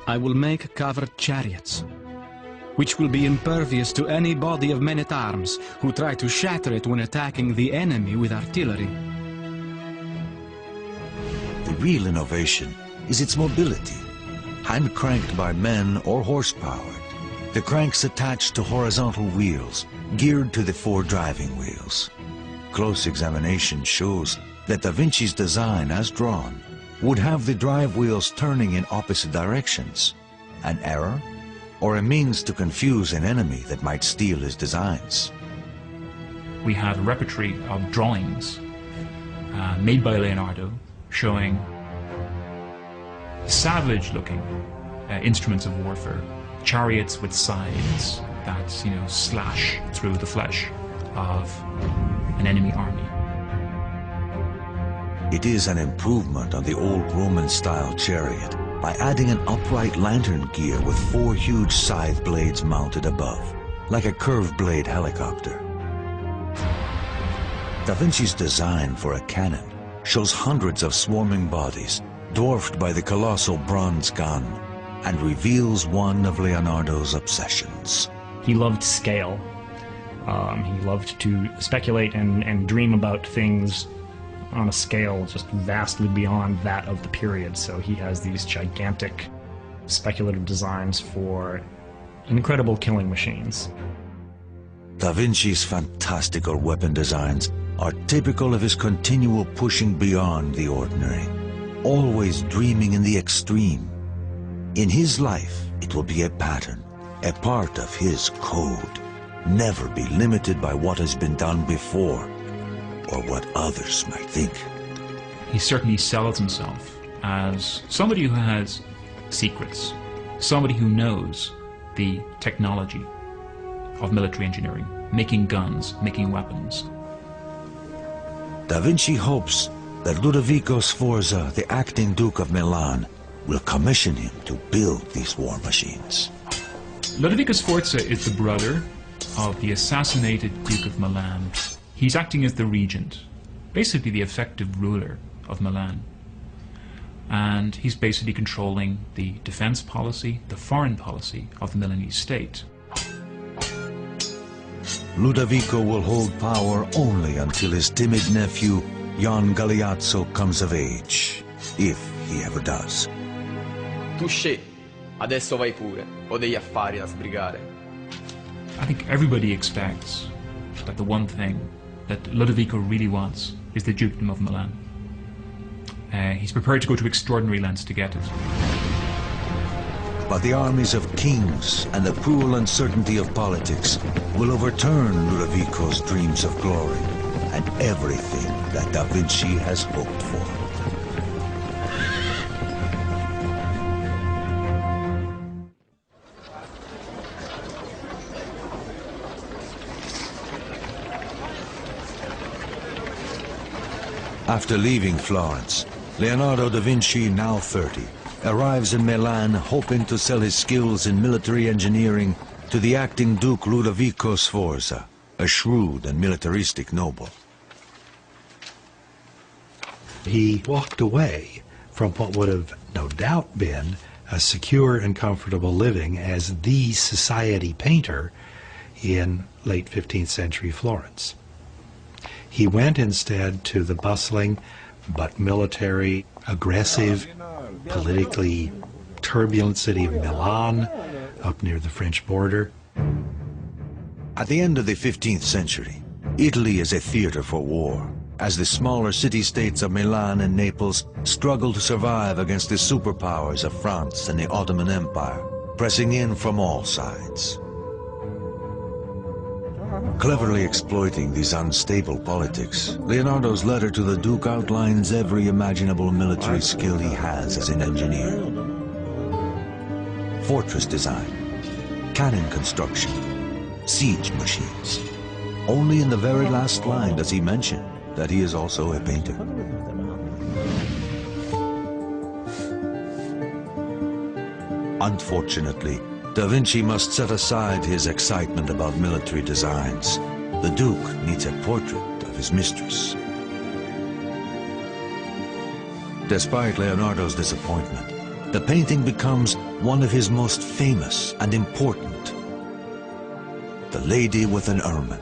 I will make covered chariots, which will be impervious to any body of men-at-arms who try to shatter it when attacking the enemy with artillery. The real innovation is its mobility, hand-cranked by men or horse-powered. The cranks attached to horizontal wheels, geared to the 4 driving wheels. Close examination shows that Da Vinci's design, as drawn, would have the drive wheels turning in opposite directions, An error? Or a means to confuse an enemy that might steal his designs? We have a repertoire of drawings made by Leonardo showing savage-looking instruments of warfare, chariots with scythes that, you know, slash through the flesh of an enemy army. It is an improvement on the old Roman-style chariot by adding an upright lantern gear with 4 huge scythe blades mounted above, like a curved blade helicopter. Da Vinci's design for a cannon shows hundreds of swarming bodies, dwarfed by the colossal bronze gun, and reveals one of Leonardo's obsessions. He loved scale. He loved to speculate and dream about things on a scale just vastly beyond that of the period. So he has these gigantic speculative designs for incredible killing machines. Da Vinci's fantastical weapon designs are typical of his continual pushing beyond the ordinary, always dreaming in the extreme. In his life, it will be a pattern, a part of his code, never be limited by what has been done before, or what others might think. He certainly sells himself as somebody who has secrets, somebody who knows the technology of military engineering, making guns, making weapons. Da Vinci hopes that Ludovico Sforza, the acting Duke of Milan, will commission him to build these war machines. Ludovico Sforza is the brother of the assassinated Duke of Milan. He's acting as the regent, basically the effective ruler of Milan. And he's basically controlling the defense policy, the foreign policy of the Milanese state. Ludovico will hold power only until his timid nephew, Jan Galeazzo, comes of age, if he ever does. Tu scegli, adesso vai pure, ho degli affari da sbrigare. I think everybody expects that the one thing that Ludovico really wants is the Dukedom of Milan. He's prepared to go to extraordinary lengths to get it. But the armies of kings and the cruel uncertainty of politics will overturn Ludovico's dreams of glory and everything that Da Vinci has hoped for. After leaving Florence, Leonardo da Vinci, now 30, arrives in Milan hoping to sell his skills in military engineering to the acting Duke Ludovico Sforza, a shrewd and militaristic noble. He walked away from what would have no doubt been a secure and comfortable living as the society painter in late 15th century Florence. He went instead to the bustling but military, aggressive, politically turbulent city of Milan, up near the French border. At the end of the 15th century, Italy is a theater for war, as the smaller city-states of Milan and Naples struggle to survive against the superpowers of France and the Ottoman Empire, pressing in from all sides. Cleverly exploiting these unstable politics, Leonardo's letter to the Duke outlines every imaginable military skill he has as an engineer. Fortress design, cannon construction, siege machines. Only in the very last line does he mention that he is also a painter. Unfortunately, Da Vinci must set aside his excitement about military designs. The Duke needs a portrait of his mistress. Despite Leonardo's disappointment, the painting becomes one of his most famous and important. The Lady with an Ermine.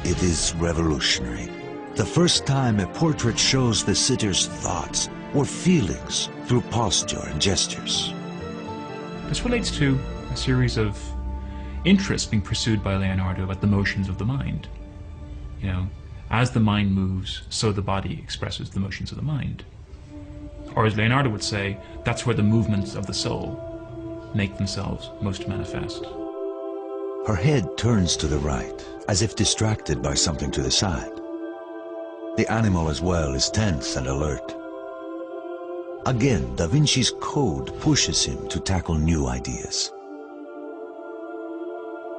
It is revolutionary. The first time a portrait shows the sitter's thoughts or feelings through posture and gestures. This relates to a series of interests being pursued by Leonardo about the motions of the mind. You know, as the mind moves, so the body expresses the motions of the mind. Or as Leonardo would say, that's where the movements of the soul make themselves most manifest. Her head turns to the right, as if distracted by something to the side. The animal as well is tense and alert. Again, Da Vinci's code pushes him to tackle new ideas.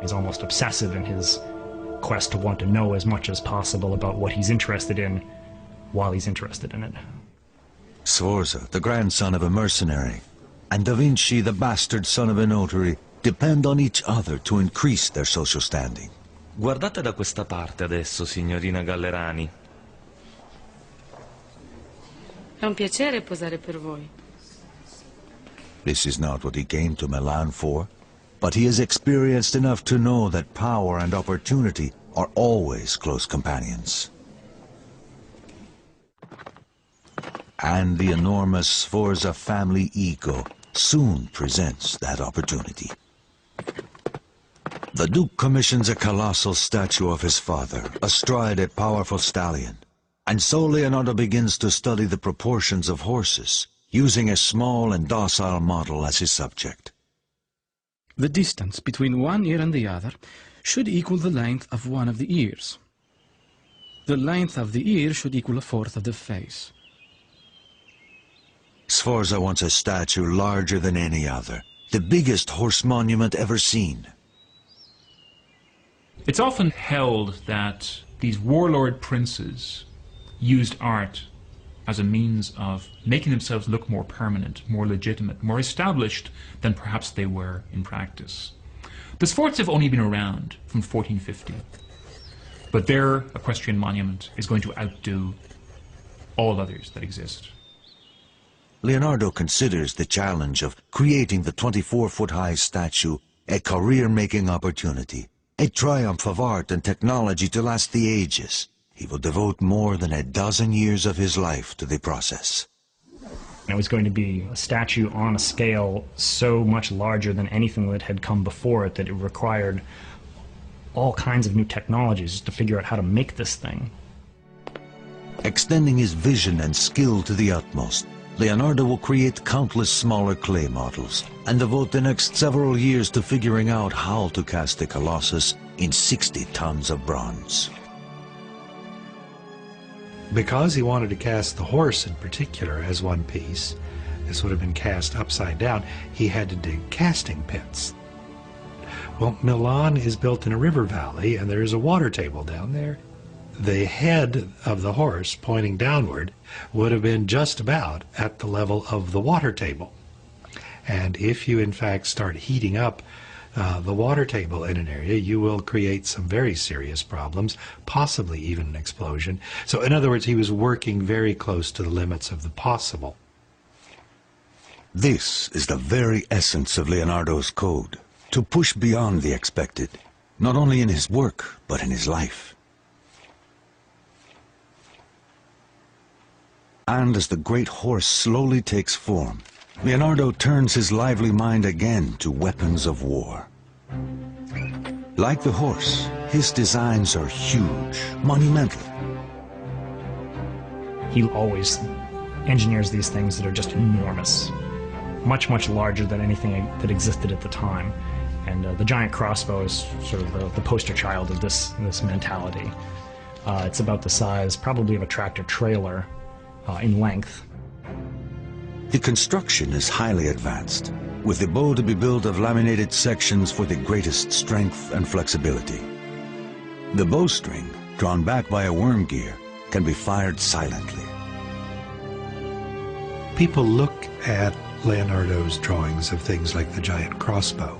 He's almost obsessive in his quest to want to know as much as possible about what he's interested in while he's interested in it. Sforza, the grandson of a mercenary, and Da Vinci, the bastard son of a notary, depend on each other to increase their social standing. Guardate da questa parte adesso, signorina Gallerani. È un piacere posare per voi. This is not what he came to Milan for, but he is experienced enough to know that power and opportunity are always close companions. And the enormous Sforza family ego soon presents that opportunity. The Duke commissions a colossal statue of his father, astride a powerful stallion, and so Leonardo begins to study the proportions of horses, using a small and docile model as his subject. The distance between one ear and the other should equal the length of one of the ears. The length of the ear should equal a fourth of the face. Sforza wants a statue larger than any other, the biggest horse monument ever seen. It's often held that these warlord princes used art as a means of making themselves look more permanent, more legitimate, more established than perhaps they were in practice. The Sforza have only been around from 1450, but their equestrian monument is going to outdo all others that exist. Leonardo considers the challenge of creating the 24-foot-high statue a career-making opportunity, a triumph of art and technology to last the ages. He will devote more than a dozen years of his life to the process. It was going to be a statue on a scale so much larger than anything that had come before it that it required all kinds of new technologies to figure out how to make this thing. Extending his vision and skill to the utmost, Leonardo will create countless smaller clay models and devote the next several years to figuring out how to cast the Colossus in 60 tons of bronze. Because he wanted to cast the horse in particular as one piece, this would have been cast upside down, he had to dig casting pits. Well, Milan is built in a river valley and there is a water table down there. The head of the horse pointing downward would have been just about at the level of the water table. And if you in fact start heating up the water table in an area, you will create some very serious problems, possibly even an explosion. So in other words, he was working very close to the limits of the possible. This is the very essence of Leonardo's code, to push beyond the expected, not only in his work, but in his life. And as the great horse slowly takes form, Leonardo turns his lively mind again to weapons of war. Like the horse, his designs are huge, monumental. He always engineers these things that are just enormous, much, much larger than anything that existed at the time. And the giant crossbow is sort of the poster child of this mentality. It's about the size, probably, of a tractor trailer in length. The construction is highly advanced, with the bow to be built of laminated sections for the greatest strength and flexibility. The bowstring, drawn back by a worm gear, can be fired silently. People look at Leonardo's drawings of things like the giant crossbow,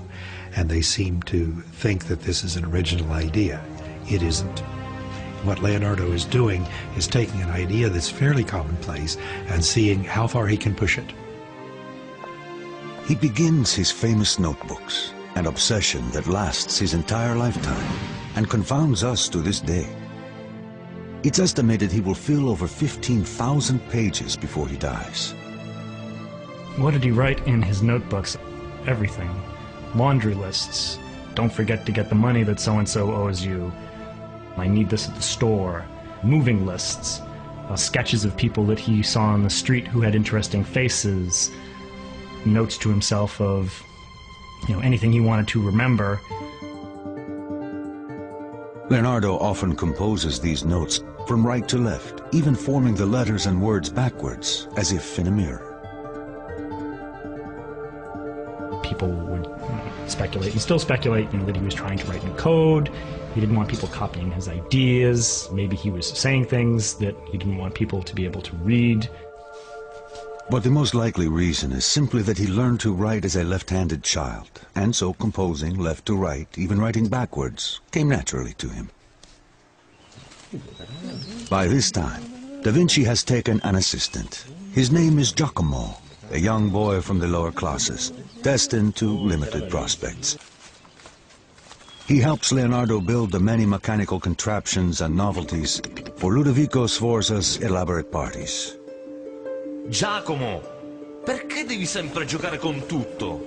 and they seem to think that this is an original idea. It isn't. What Leonardo is doing is taking an idea that's fairly commonplace and seeing how far he can push it. He begins his famous notebooks, an obsession that lasts his entire lifetime and confounds us to this day. It's estimated he will fill over 15,000 pages before he dies. What did he write in his notebooks? Everything. Laundry lists. Don't forget to get the money that so-and-so owes you. I need this at the store. Moving lists. Sketches of people that he saw on the street who had interesting faces. Notes to himself of anything he wanted to remember. Leonardo often composes these notes from right to left, even forming the letters and words backwards, as if in a mirror. People would speculate, and still speculate, that he was trying to write in code. He didn't want people copying his ideas. Maybe he was saying things that he didn't want people to be able to read. But the most likely reason is simply that he learned to write as a left-handed child, and so composing left to right, even writing backwards, came naturally to him. By this time, Da Vinci has taken an assistant. His name is Giacomo, a young boy from the lower classes, destined to limited prospects. He helps Leonardo build the many mechanical contraptions and novelties for Ludovico Sforza's elaborate parties. Giacomo, perché devi sempre giocare con tutto?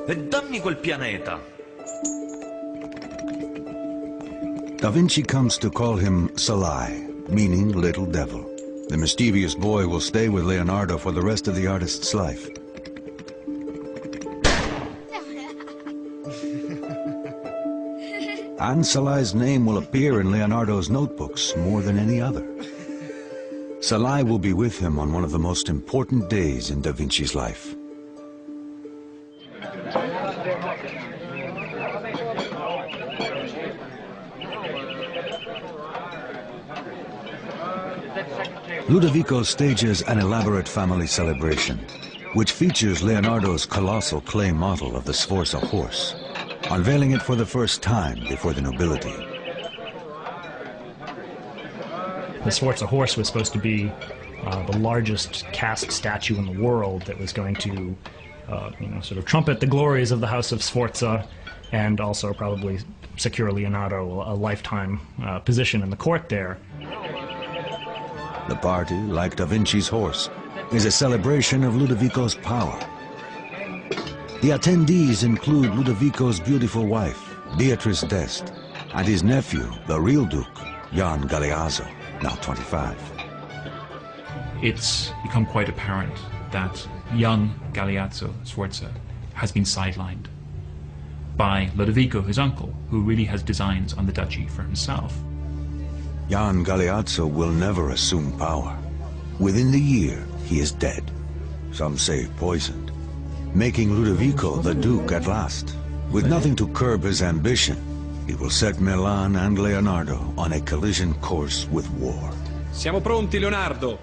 E dammi quel pianeta. Da Vinci comes to call him Salai, meaning little devil. The mischievous boy will stay with Leonardo for the rest of the artist's life. And Salai's name will appear in Leonardo's notebooks more than any other. Salai will be with him on one of the most important days in Da Vinci's life. Ludovico stages an elaborate family celebration, which features Leonardo's colossal clay model of the Sforza horse, unveiling it for the first time before the nobility. The Sforza horse was supposed to be the largest cast statue in the world that was going to, sort of trumpet the glories of the House of Sforza, and also probably secure Leonardo a lifetime position in the court there. The party, like Da Vinci's horse, is a celebration of Ludovico's power. The attendees include Ludovico's beautiful wife, Beatrice d'Este, and his nephew, the real Duke, Jan Galeazzo, now 25. It's become quite apparent that young Galeazzo Sforza has been sidelined by Ludovico, his uncle, who really has designs on the duchy for himself. Jan Galeazzo will never assume power. Within the year, he is dead. Some say poisoned, making Ludovico the Duke at last. With nothing to curb his ambition, he will set Milan and Leonardo on a collision course with war. Siamo pronti, Leonardo!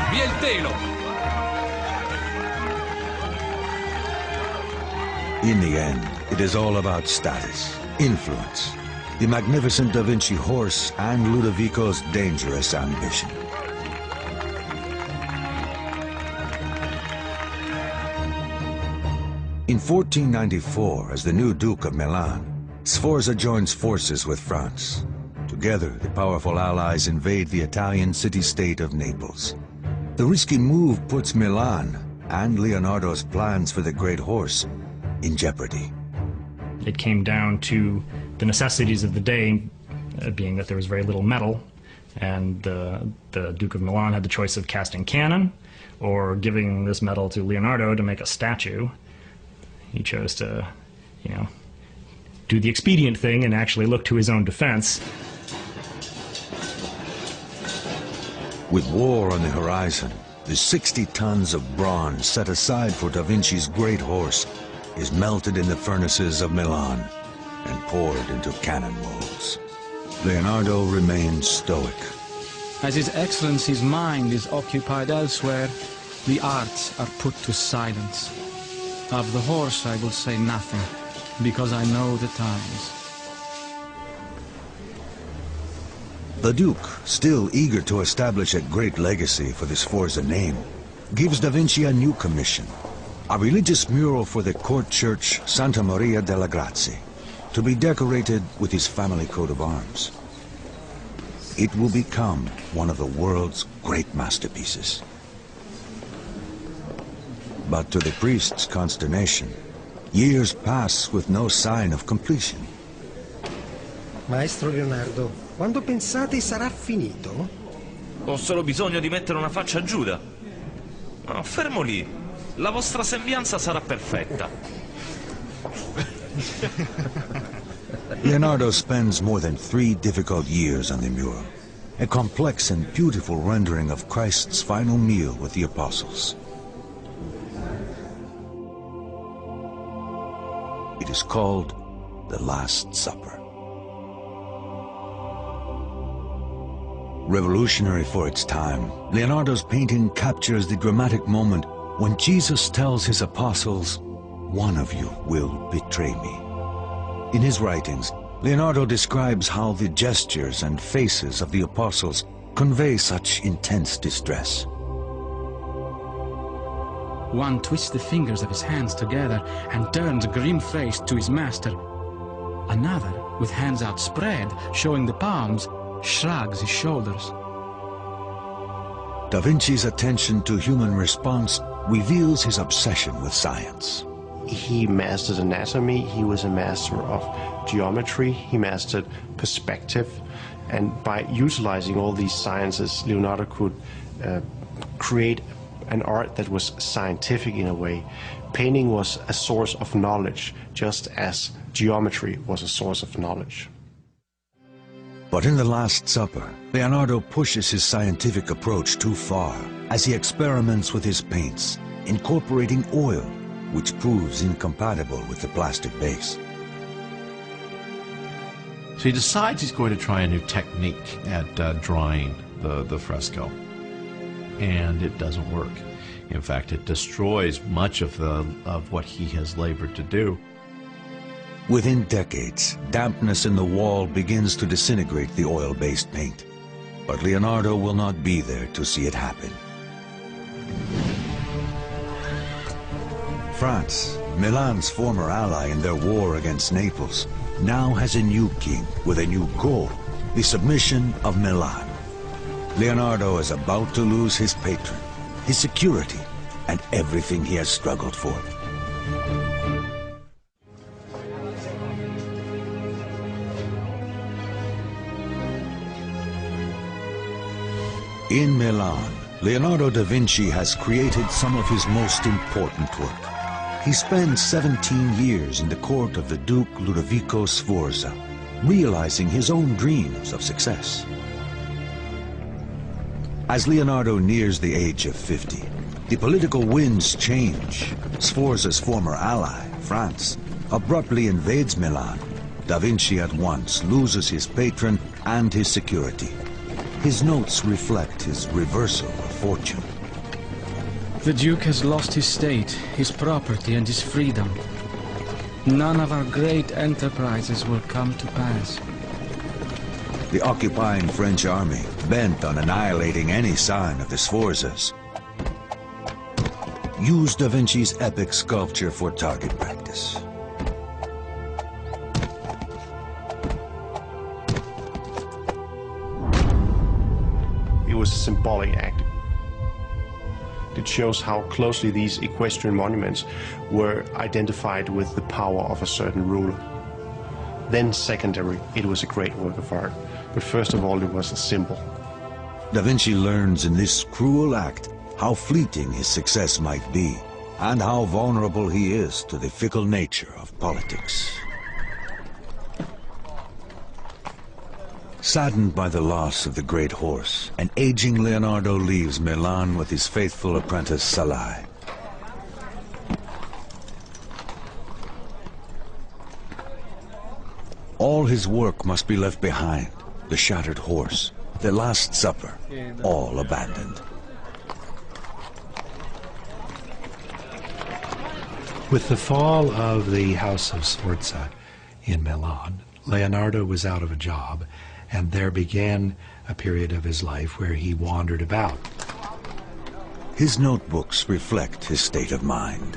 Via il telo! In the end, it is all about status, influence, the magnificent Da Vinci horse, and Ludovico's dangerous ambition. In 1494, as the new Duke of Milan, Sforza joins forces with France. Together, the powerful allies invade the Italian city-state of Naples. The risky move puts Milan and Leonardo's plans for the great horse in jeopardy. It came down to the necessities of the day, being that there was very little metal, and the Duke of Milan had the choice of casting cannon or giving this metal to Leonardo to make a statue. He chose to, do the expedient thing and actually look to his own defense. With war on the horizon, the 60 tons of bronze set aside for Da Vinci's great horse is melted in the furnaces of Milan and poured into cannon molds. Leonardo remains stoic. As His Excellency's mind is occupied elsewhere, the arts are put to silence. Of the horse I will say nothing, because I know the times. The Duke, still eager to establish a great legacy for the Sforza name, gives Da Vinci a new commission, a religious mural for the court church Santa Maria della Grazie, to be decorated with his family coat of arms. it will become one of the world's great masterpieces. But to the priest's consternation, years pass with no sign of completion. Maestro Leonardo, quando pensate sarà finito? Ho solo bisogno di mettere una faccia a Giuda. No, fermo lì. La vostra sembianza sarà perfetta. Leonardo spends more than 3 difficult years on the mural, a complex and beautiful rendering of Christ's final meal with the apostles. It is called the Last Supper. Revolutionary for its time, Leonardo's painting captures the dramatic moment when Jesus tells his apostles, "One of you will betray me." In his writings, Leonardo describes how the gestures and faces of the apostles convey such intense distress. One twists the fingers of his hands together and turns grim-faced to his master. Another, with hands outspread, showing the palms, shrugs his shoulders. Da Vinci's attention to human response reveals his obsession with science. He mastered anatomy, he was a master of geometry, he mastered perspective, and by utilizing all these sciences, Leonardo could create an art that was scientific in a way. Painting was a source of knowledge, just as geometry was a source of knowledge. But in the Last Supper, Leonardo pushes his scientific approach too far as he experiments with his paints, incorporating oil, which proves incompatible with the plastic base. So he decides he's going to try a new technique at drying the fresco, and it doesn't work. In fact, it destroys much of what he has labored to do. Within decades, dampness in the wall begins to disintegrate the oil-based paint. But Leonardo will not be there to see it happen. France, Milan's former ally in their war against Naples, now has a new king with a new goal, the submission of Milan. Leonardo is about to lose his patron, his security, and everything he has struggled for. In Milan, Leonardo da Vinci has created some of his most important work. He spends 17 years in the court of the Duke Ludovico Sforza, realizing his own dreams of success. As Leonardo nears the age of 50, the political winds change. Sforza's former ally, France, abruptly invades Milan. Da Vinci at once loses his patron and his security. His notes reflect his reversal of fortune. The Duke has lost his state, his property, and his freedom. None of our great enterprises will come to pass. The occupying French army, bent on annihilating any sign of the Sforzas, used Da Vinci's epic sculpture for target practice. It was a symbolic act. It shows how closely these equestrian monuments were identified with the power of a certain ruler. Then secondary, it was a great work of art. But first of all, it was a symbol. Da Vinci learns in this cruel act how fleeting his success might be, and how vulnerable he is to the fickle nature of politics. Saddened by the loss of the great horse, an aging Leonardo leaves Milan with his faithful apprentice Salai. All his work must be left behind. The shattered horse, the Last Supper, all abandoned. With the fall of the House of Sforza in Milan, Leonardo was out of a job, and there began a period of his life where he wandered about. His notebooks reflect his state of mind.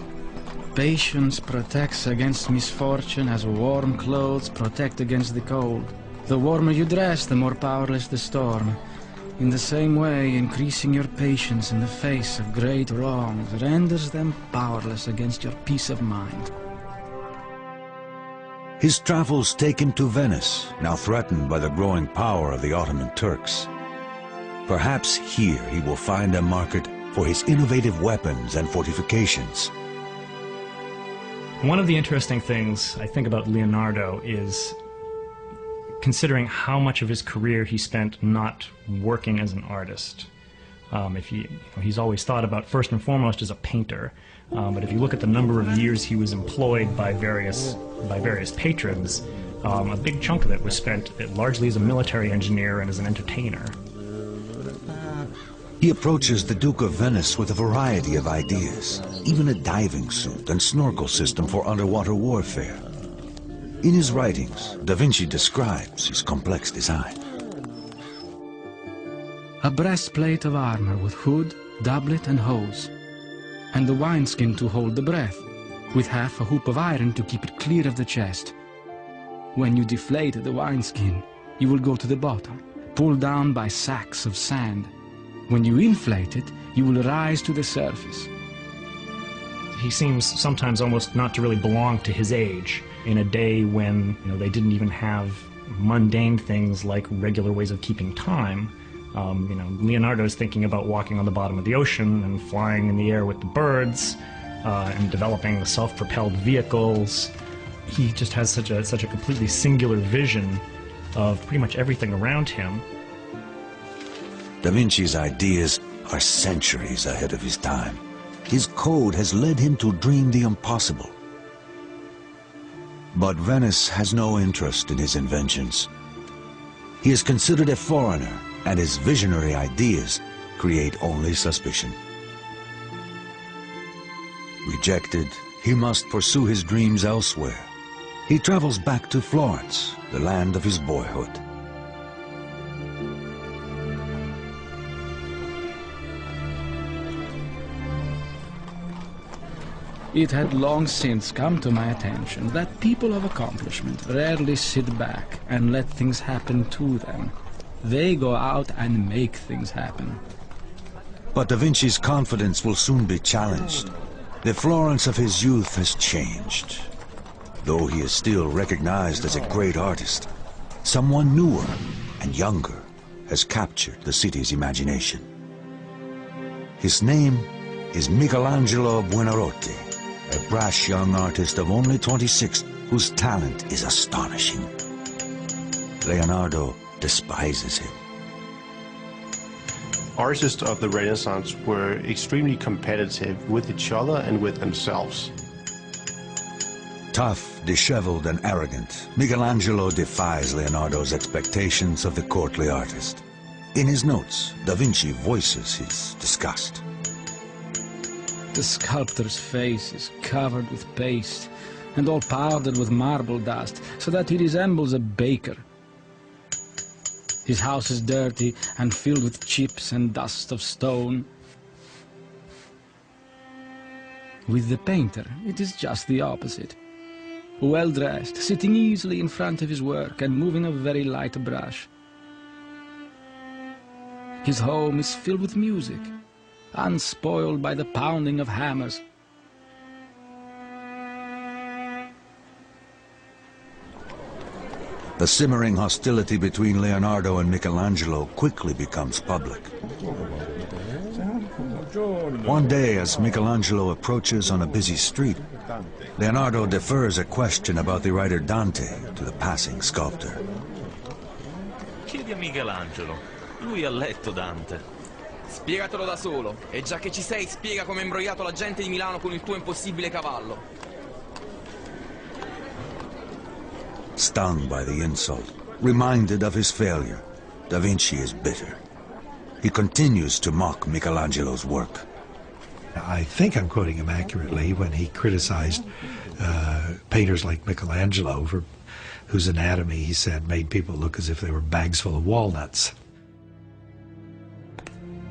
Patience protects against misfortune as warm clothes protect against the cold. The warmer you dress, the more powerless the storm. In the same way, increasing your patience in the face of great wrongs renders them powerless against your peace of mind. His travels take him to Venice, now threatened by the growing power of the Ottoman Turks. Perhaps here he will find a market for his innovative weapons and fortifications. One of the interesting things I think about Leonardo is considering how much of his career he spent not working as an artist. He's always thought about first and foremost as a painter, but if you look at the number of years he was employed by various patrons, a big chunk of it was spent largely as a military engineer and as an entertainer. He approaches the Duke of Venice with a variety of ideas, even a diving suit and snorkel system for underwater warfare. In his writings, Da Vinci describes his complex design. A breastplate of armor with hood, doublet and hose, and the wineskin to hold the breath, with half a hoop of iron to keep it clear of the chest. When you deflate the wineskin, you will go to the bottom, pulled down by sacks of sand. When you inflate it, you will rise to the surface. He seems sometimes almost not to really belong to his age, in a day when they didn't even have mundane things like regular ways of keeping time. Leonardo's thinking about walking on the bottom of the ocean and flying in the air with the birds, and developing self-propelled vehicles. He just has such a completely singular vision of pretty much everything around him. Da Vinci's ideas are centuries ahead of his time. His code has led him to dream the impossible. But Venice has no interest in his inventions. He is considered a foreigner, and his visionary ideas create only suspicion. Rejected, he must pursue his dreams elsewhere. He travels back to Florence, the land of his boyhood. It had long since come to my attention that people of accomplishment rarely sit back and let things happen to them. They go out and make things happen. But Da Vinci's confidence will soon be challenged. The Florence of his youth has changed. Though he is still recognized as a great artist, someone newer and younger has captured the city's imagination. His name is Michelangelo Buonarroti, a brash young artist of only 26 whose talent is astonishing. Leonardo despises him. Artists of the Renaissance were extremely competitive with each other and with themselves. Tough, disheveled, and arrogant, Michelangelo defies Leonardo's expectations of the courtly artist. In his notes, Da Vinci voices his disgust. The sculptor's face is covered with paste and all powdered with marble dust, so that he resembles a baker. His house is dirty and filled with chips and dust of stone. With the painter, it is just the opposite. Well-dressed, sitting easily in front of his work and moving a very light brush. His home is filled with music, unspoiled by the pounding of hammers. The simmering hostility between Leonardo and Michelangelo quickly becomes public. One day, as Michelangelo approaches on a busy street, Leonardo defers a question about the writer Dante to the passing sculptor. Chiedi a Michelangelo. Lui ha letto Dante. Spiegatelo da solo. E già che ci sei, spiega come hai imbrogliato la gente di Milano con il tuo impossibile cavallo. Stung by the insult, reminded of his failure, Da Vinci is bitter. He continues to mock Michelangelo's work. I think I'm quoting him accurately when he criticized painters like Michelangelo for whose anatomy, he said, made people look as if they were bags full of walnuts.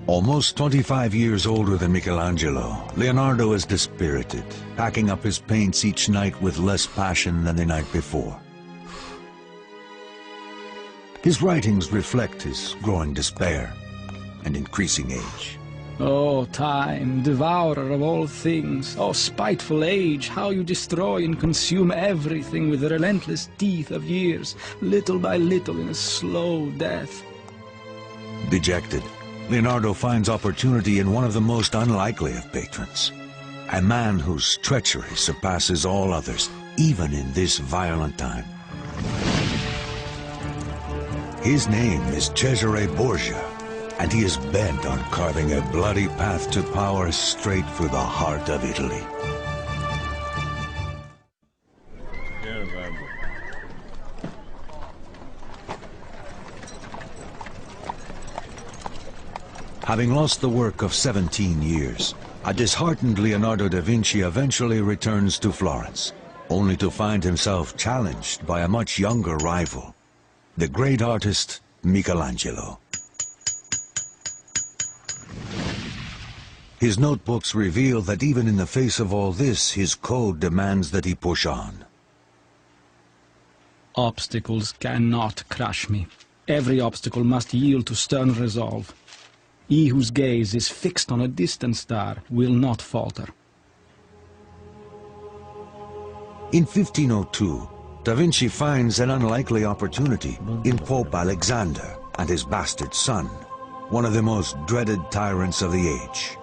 Almost 25 years older than Michelangelo, Leonardo is dispirited, packing up his paints each night with less passion than the night before. His writings reflect his growing despair and increasing age. Oh, time, devourer of all things. Oh, spiteful age, how you destroy and consume everything with the relentless teeth of years, little by little in a slow death. Dejected, Leonardo finds opportunity in one of the most unlikely of patrons. A man whose treachery surpasses all others, even in this violent time. His name is Cesare Borgia, and he is bent on carving a bloody path to power straight through the heart of Italy. Having lost the work of 17 years, a disheartened Leonardo da Vinci eventually returns to Florence, only to find himself challenged by a much younger rival, the great artist Michelangelo. His notebooks reveal that even in the face of all this, his code demands that he push on. Obstacles cannot crush me. Every obstacle must yield to stern resolve. He whose gaze is fixed on a distant star will not falter. In 1502, Da Vinci finds an unlikely opportunity in Pope Alexander and his bastard son, one of the most dreaded tyrants of the age,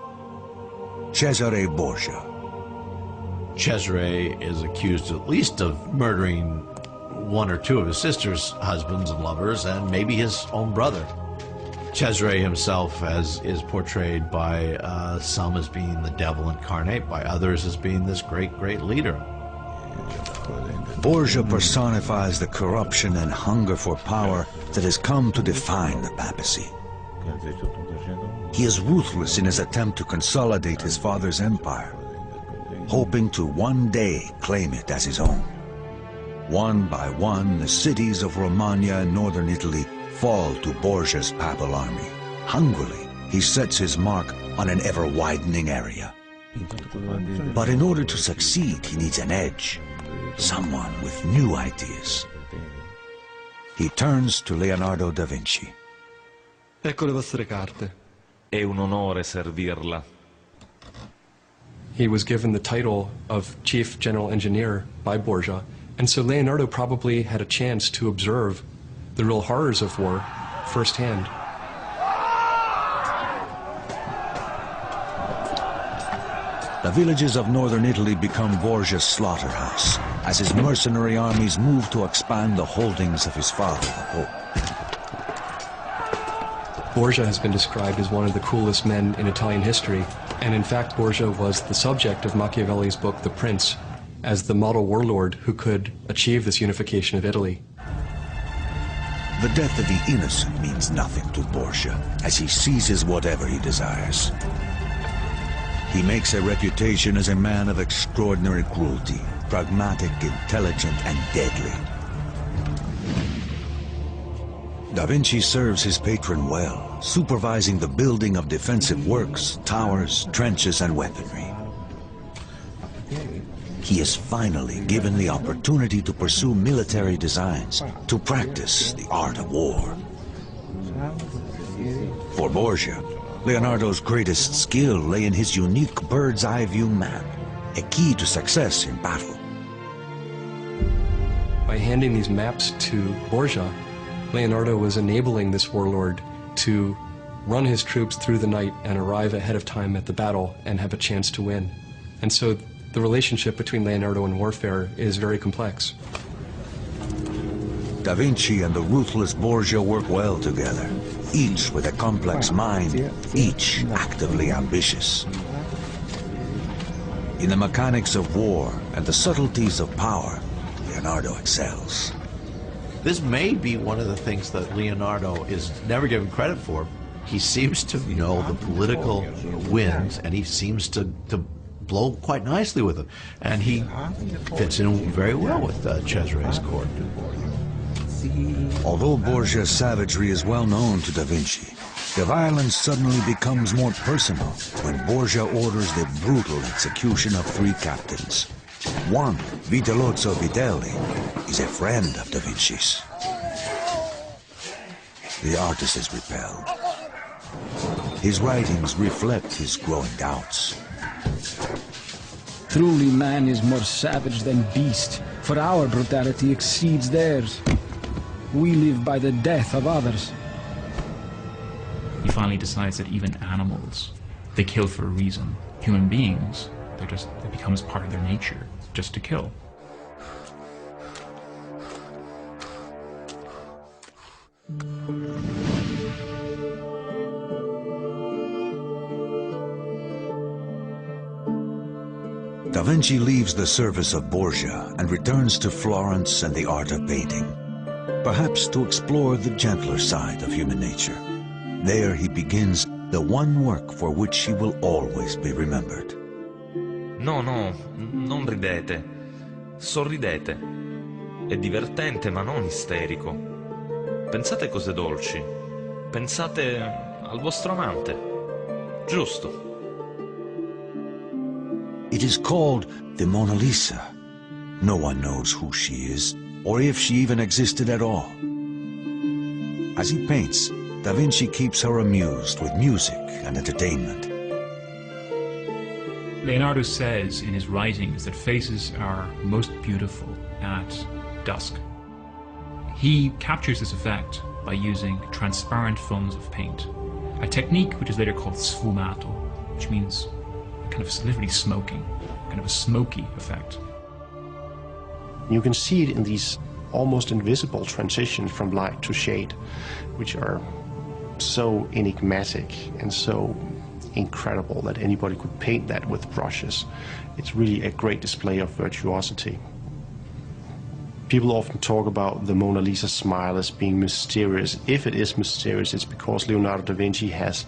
Cesare Borgia. Cesare is accused at least of murdering one or two of his sister's husbands and lovers, and maybe his own brother. Cesare himself is portrayed by some as being the devil incarnate, by others as being this great leader. Borgia personifies the corruption and hunger for power that has come to define the papacy. He is ruthless in his attempt to consolidate his father's empire, hoping to one day claim it as his own. One by one, the cities of Romagna and northern Italy fall to Borgia's papal army. Hungrily, he sets his mark on an ever-widening area. But in order to succeed, he needs an edge, someone with new ideas. He turns to Leonardo da Vinci. Ecco le vostre carte. È un onore servirla. He was given the title of Chief General Engineer by Borgia, and so Leonardo probably had a chance to observe the real horrors of war firsthand. The villages of northern Italy become Borgia's slaughterhouse as his mercenary armies move to expand the holdings of his father, the Pope. Borgia has been described as one of the cruelest men in Italian history, and in fact Borgia was the subject of Machiavelli's book The Prince, as the model warlord who could achieve this unification of Italy. The death of the innocent means nothing to Borgia, as he seizes whatever he desires. He makes a reputation as a man of extraordinary cruelty, pragmatic, intelligent, and deadly. Da Vinci serves his patron well, supervising the building of defensive works, towers, trenches, and weaponry. He is finally given the opportunity to pursue military designs, to practice the art of war. For Borgia, Leonardo's greatest skill lay in his unique bird's-eye view map, a key to success in battle. By handing these maps to Borgia, Leonardo was enabling this warlord to run his troops through the night and arrive ahead of time at the battle and have a chance to win. And so the relationship between Leonardo and warfare is very complex. Da Vinci and the ruthless Borgia work well together, each with a complex mind, each actively ambitious. In the mechanics of war and the subtleties of power, Leonardo excels. This may be one of the things that Leonardo is never given credit for. He seems to know the political winds, and he seems to blow quite nicely with it. And he fits in very well with Cesare's court. Although Borgia's savagery is well known to Da Vinci, the violence suddenly becomes more personal when Borgia orders the brutal execution of 3 captains. One, Vitellozzo Vitelli, is a friend of Da Vinci's. the artist is repelled. His writings reflect his growing doubts. Truly man is more savage than beast, for our brutality exceeds theirs. We live by the death of others. He finally decides that even animals, they kill for a reason. Human beings, it becomes part of their nature, just to kill. Da Vinci leaves the service of Borgia and returns to Florence and the art of painting, perhaps to explore the gentler side of human nature. There he begins the one work for which he will always be remembered. No, non ridete. Sorridete. È divertente ma non isterico. Pensate cose dolci. Pensate al vostro amante. Giusto. It is called the Mona Lisa. No one knows who she is, or if she even existed at all. As he paints, Da Vinci keeps her amused with music and entertainment. Leonardo says in his writings that faces are most beautiful at dusk. He captures this effect by using transparent films of paint, a technique which is later called sfumato, which means kind of literally smoking, kind of a smoky effect. You can see it in these almost invisible transitions from light to shade, which are so enigmatic and so incredible that anybody could paint that with brushes. It's really a great display of virtuosity. People often talk about the Mona Lisa smile as being mysterious. If it is mysterious, it's because Leonardo da Vinci has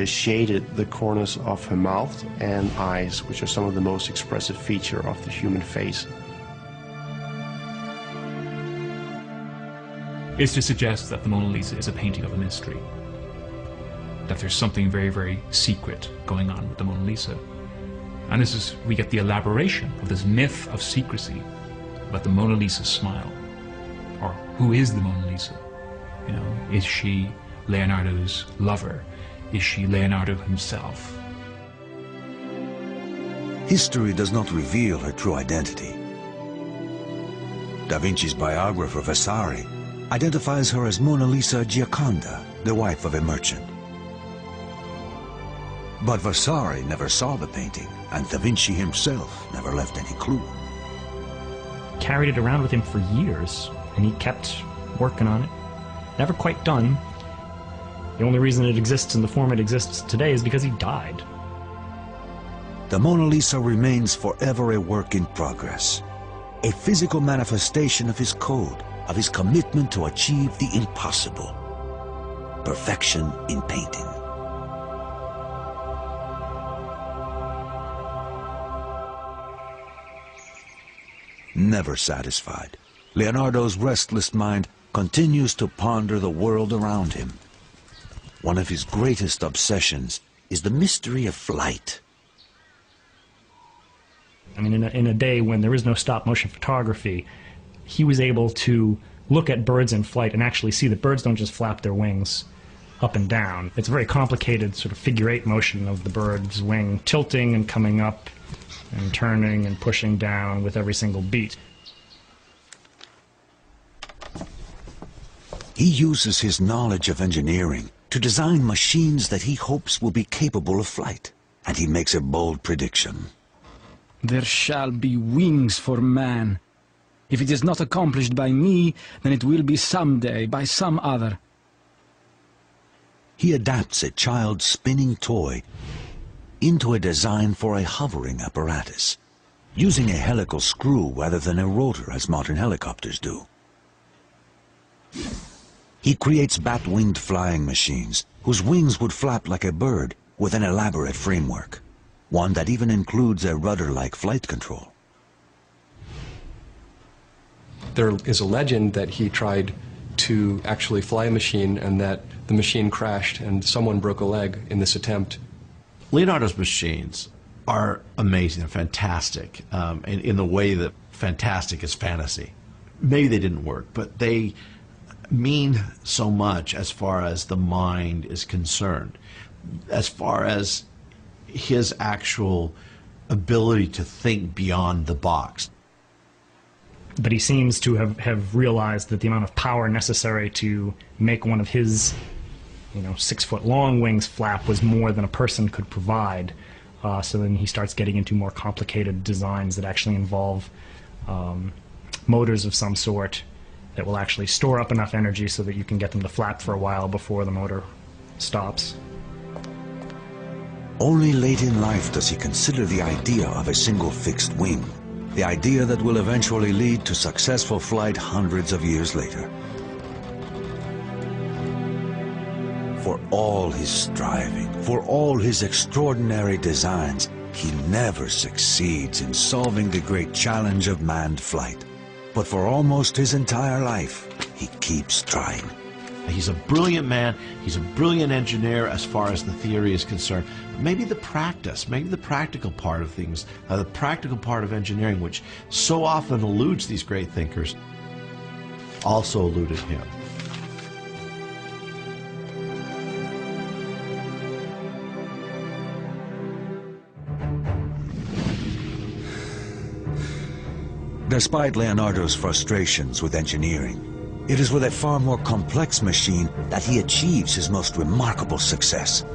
shaded the corners of her mouth and eyes, which are some of the most expressive features of the human face. Is to suggest that the Mona Lisa is a painting of a mystery, that there's something very, very secret going on with the Mona Lisa. And we get the elaboration of this myth of secrecy about the Mona Lisa smile. Or who is the Mona Lisa? You know, is she Leonardo's lover? Is she Leonardo himself? History does not reveal her true identity. Da Vinci's biographer Vasari identifies her as Mona Lisa Gioconda, the wife of a merchant. But Vasari never saw the painting, and Da Vinci himself never left any clue. Carried it around with him for years, and he kept working on it. Never quite done. The only reason it exists in the form it exists today is because he died. The Mona Lisa remains forever a work in progress, a physical manifestation of his code, of his commitment to achieve the impossible, perfection in painting. Never satisfied, Leonardo's restless mind continues to ponder the world around him. One of his greatest obsessions is the mystery of flight. I mean, in a day when there is no stop-motion photography, he was able to look at birds in flight and actually see that birds don't just flap their wings up and down. It's a very complicated sort of figure-8 motion of the bird's wing tilting and coming up and turning and pushing down with every single beat. He uses his knowledge of engineering to design machines that he hopes will be capable of flight, and he makes a bold prediction. There shall be wings for man. If it is not accomplished by me, then it will be someday by some other. He adapts a child's spinning toy into a design for a hovering apparatus, using a helical screw rather than a rotor as modern helicopters do. He creates bat-winged flying machines whose wings would flap like a bird with an elaborate framework, one that even includes a rudder-like flight control. There is a legend that he tried to actually fly a machine and that the machine crashed and someone broke a leg in this attempt. Leonardo's machines are amazing and fantastic in the way that fantastic is fantasy. Maybe they didn't work, but they mean so much as far as the mind is concerned, as far as his actual ability to think beyond the box. But he seems to have realized that the amount of power necessary to make one of his 6-foot-long wings flap was more than a person could provide. So then he starts getting into more complicated designs that actually involve motors of some sort that will actually store up enough energy so that you can get them to flap for a while before the motor stops. Only late in life does he consider the idea of a single fixed wing, the idea that will eventually lead to successful flight hundreds of years later. For all his striving, for all his extraordinary designs, he never succeeds in solving the great challenge of manned flight. But for almost his entire life, he keeps trying. He's a brilliant man, he's a brilliant engineer as far as the theory is concerned. But maybe the practice, maybe the practical part of things, the practical part of engineering, which so often eludes these great thinkers, also eluded him. Despite Leonardo's frustrations with engineering, it is with a far more complex machine that he achieves his most remarkable success.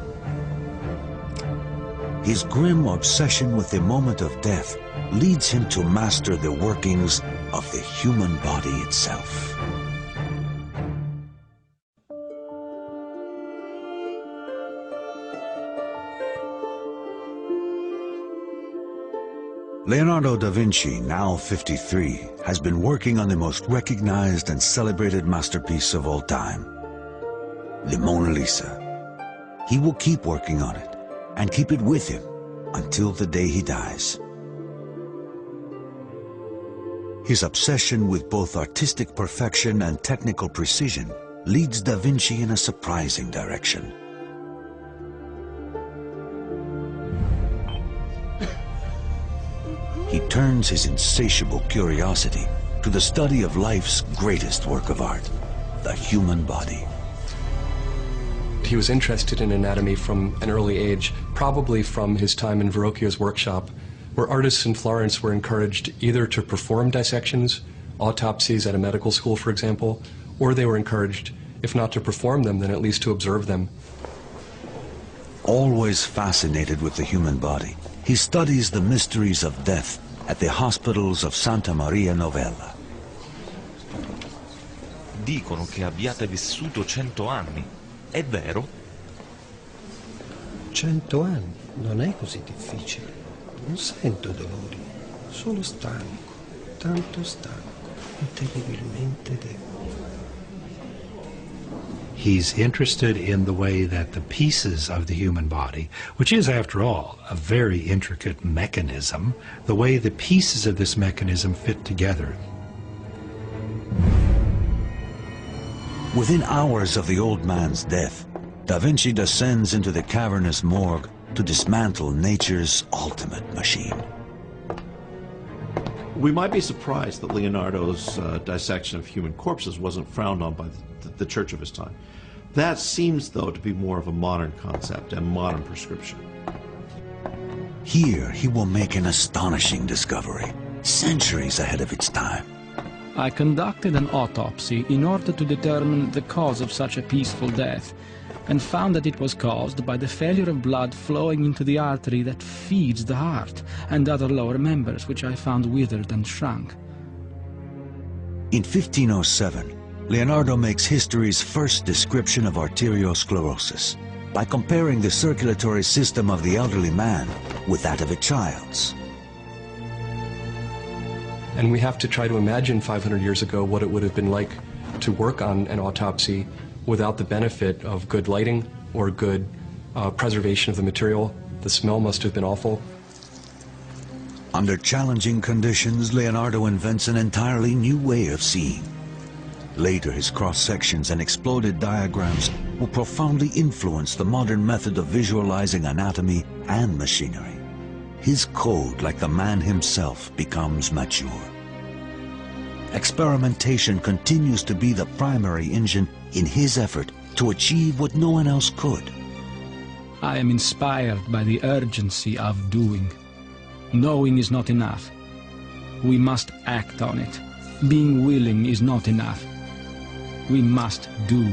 His grim obsession with the moment of death leads him to master the workings of the human body itself. Leonardo da Vinci, now 53, has been working on the most recognized and celebrated masterpiece of all time, the Mona Lisa. He will keep working on it and keep it with him until the day he dies. His obsession with both artistic perfection and technical precision leads da Vinci in a surprising direction. He turns his insatiable curiosity to the study of life's greatest work of art, the human body. He was interested in anatomy from an early age, probably from his time in Verrocchio's workshop, where artists in Florence were encouraged either to perform dissections, autopsies at a medical school, for example, or they were encouraged, if not to perform them, then at least to observe them. Always fascinated with the human body, he studies the mysteries of death at the hospitals of Santa Maria Novella. Dicono che abbiate vissuto 100 anni. È vero? 100 anni? Non è così difficile. Non sento dolori. Solo stanco. Tanto stanco. E terribilmente debole. He's interested in the way that the pieces of the human body, which is, after all, a very intricate mechanism, the way the pieces of this mechanism fit together. Within hours of the old man's death, Da Vinci descends into the cavernous morgue to dismantle nature's ultimate machine. We might be surprised that Leonardo's dissection of human corpses wasn't frowned on by the church of his time. That seems, though, to be more of a modern concept and modern prescription. Here he will make an astonishing discovery, centuries ahead of its time. I conducted an autopsy in order to determine the cause of such a peaceful death, and found that it was caused by the failure of blood flowing into the artery that feeds the heart and other lower members, which I found withered and shrunk. In 1507, Leonardo makes history's first description of arteriosclerosis by comparing the circulatory system of the elderly man with that of a child's. And we have to try to imagine 500 years ago what it would have been like to work on an autopsy without the benefit of good lighting or good preservation of the material. The smell must have been awful. Under challenging conditions, Leonardo invents an entirely new way of seeing. Later, his cross-sections and exploded diagrams will profoundly influence the modern method of visualizing anatomy and machinery. His code, like the man himself, becomes mature. experimentation continues to be the primary engine in his effort to achieve what no one else could. I am inspired by the urgency of doing. Knowing is not enough. We must act on it. Being willing is not enough. We must do.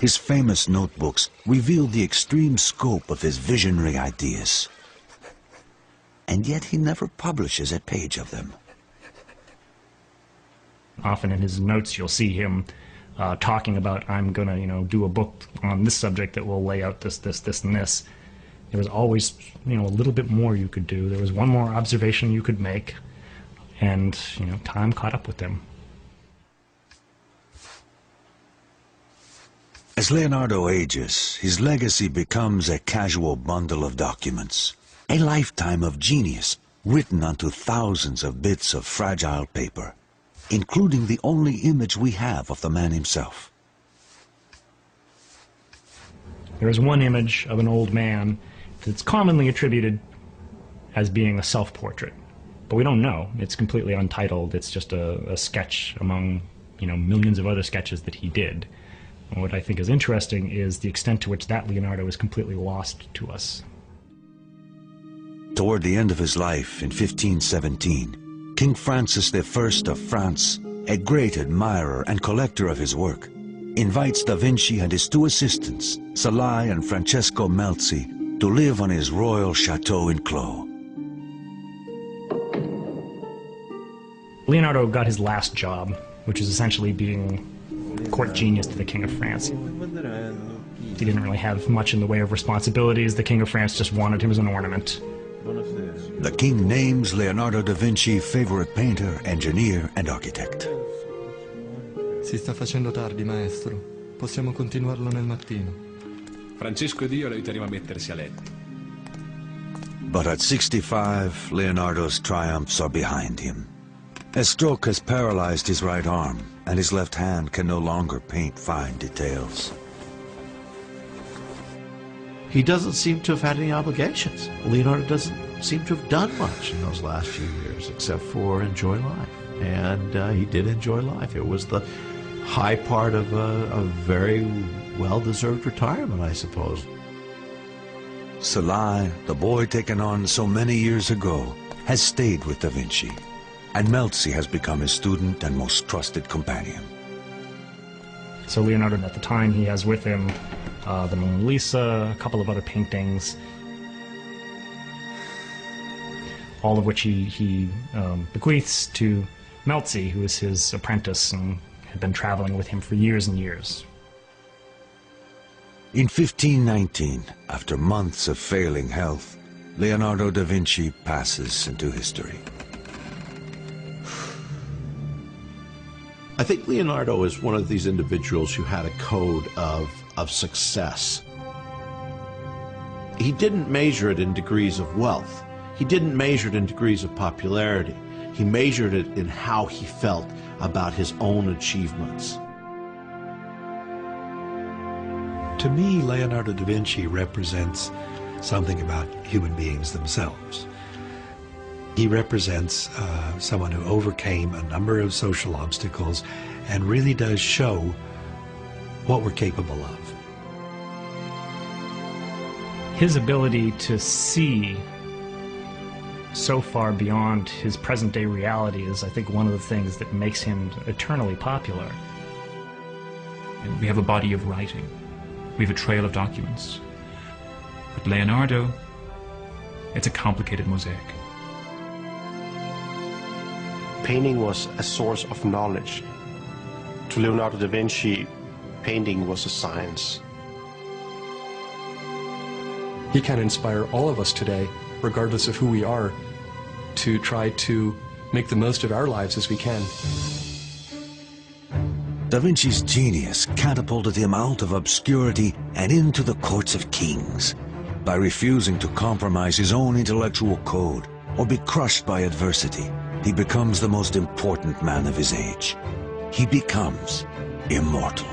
His famous notebooks reveal the extreme scope of his visionary ideas. And yet he never publishes a page of them. Often in his notes you'll see him talking about, I'm going to, do a book on this subject that will lay out this, and this. There was always, a little bit more you could do. There was one more observation you could make, and, time caught up with him. As Leonardo ages, his legacy becomes a casual bundle of documents, a lifetime of genius written onto thousands of bits of fragile paper, including the only image we have of the man himself. There is one image of an old man that's commonly attributed as being a self-portrait, but we don't know. It's completely untitled. It's just a sketch among, millions of other sketches that he did. And what I think is interesting is the extent to which that Leonardo is completely lost to us. Toward the end of his life in 1517, King Francis I of France, a great admirer and collector of his work, invites Da Vinci and his two assistants, Salai and Francesco Melzi, to live on his royal chateau in Clos. Leonardo got his last job, which is essentially being court genius to the King of France. He didn't really have much in the way of responsibilities. The King of France just wanted him as an ornament. The king names Leonardo da Vinci favorite painter, engineer, and architect. Si sta facendo tardi, maestro. Possiamo continuarlo nel mattino. Francesco ed io lo aiuteremo a mettersi a letto. But at 65, Leonardo's triumphs are behind him. A stroke has paralyzed his right arm, and his left hand can no longer paint fine details. He doesn't seem to have had any obligations. Leonardo doesn't seem to have done much in those last few years, except for enjoy life. And he did enjoy life. It was the high part of a very well-deserved retirement, I suppose. Salai, the boy taken on so many years ago, has stayed with Da Vinci, and Melzi has become his student and most trusted companion. So Leonardo, at the time, he has with him the Mona Lisa, a couple of other paintings, all of which he bequeaths to Melzi, who is his apprentice and had been traveling with him for years and years. In 1519, after months of failing health, Leonardo da Vinci passes into history. I think Leonardo is one of these individuals who had a code of success. He didn't measure it in degrees of wealth. He didn't measure it in degrees of popularity. He measured it in how he felt about his own achievements. To me, Leonardo da Vinci represents something about human beings themselves. He represents someone who overcame a number of social obstacles and really does show what we're capable of. His ability to see so far beyond his present-day reality is, I think, one of the things that makes him eternally popular. And we have a body of writing. We have a trail of documents. But Leonardo, it's a complicated mosaic. Painting was a source of knowledge. To Leonardo da Vinci, painting was a science. He can inspire all of us today, regardless of who we are, to try to make the most of our lives as we can. Da Vinci's genius catapulted him out of obscurity and into the courts of kings. By refusing to compromise his own intellectual code or be crushed by adversity, he becomes the most important man of his age. He becomes immortal.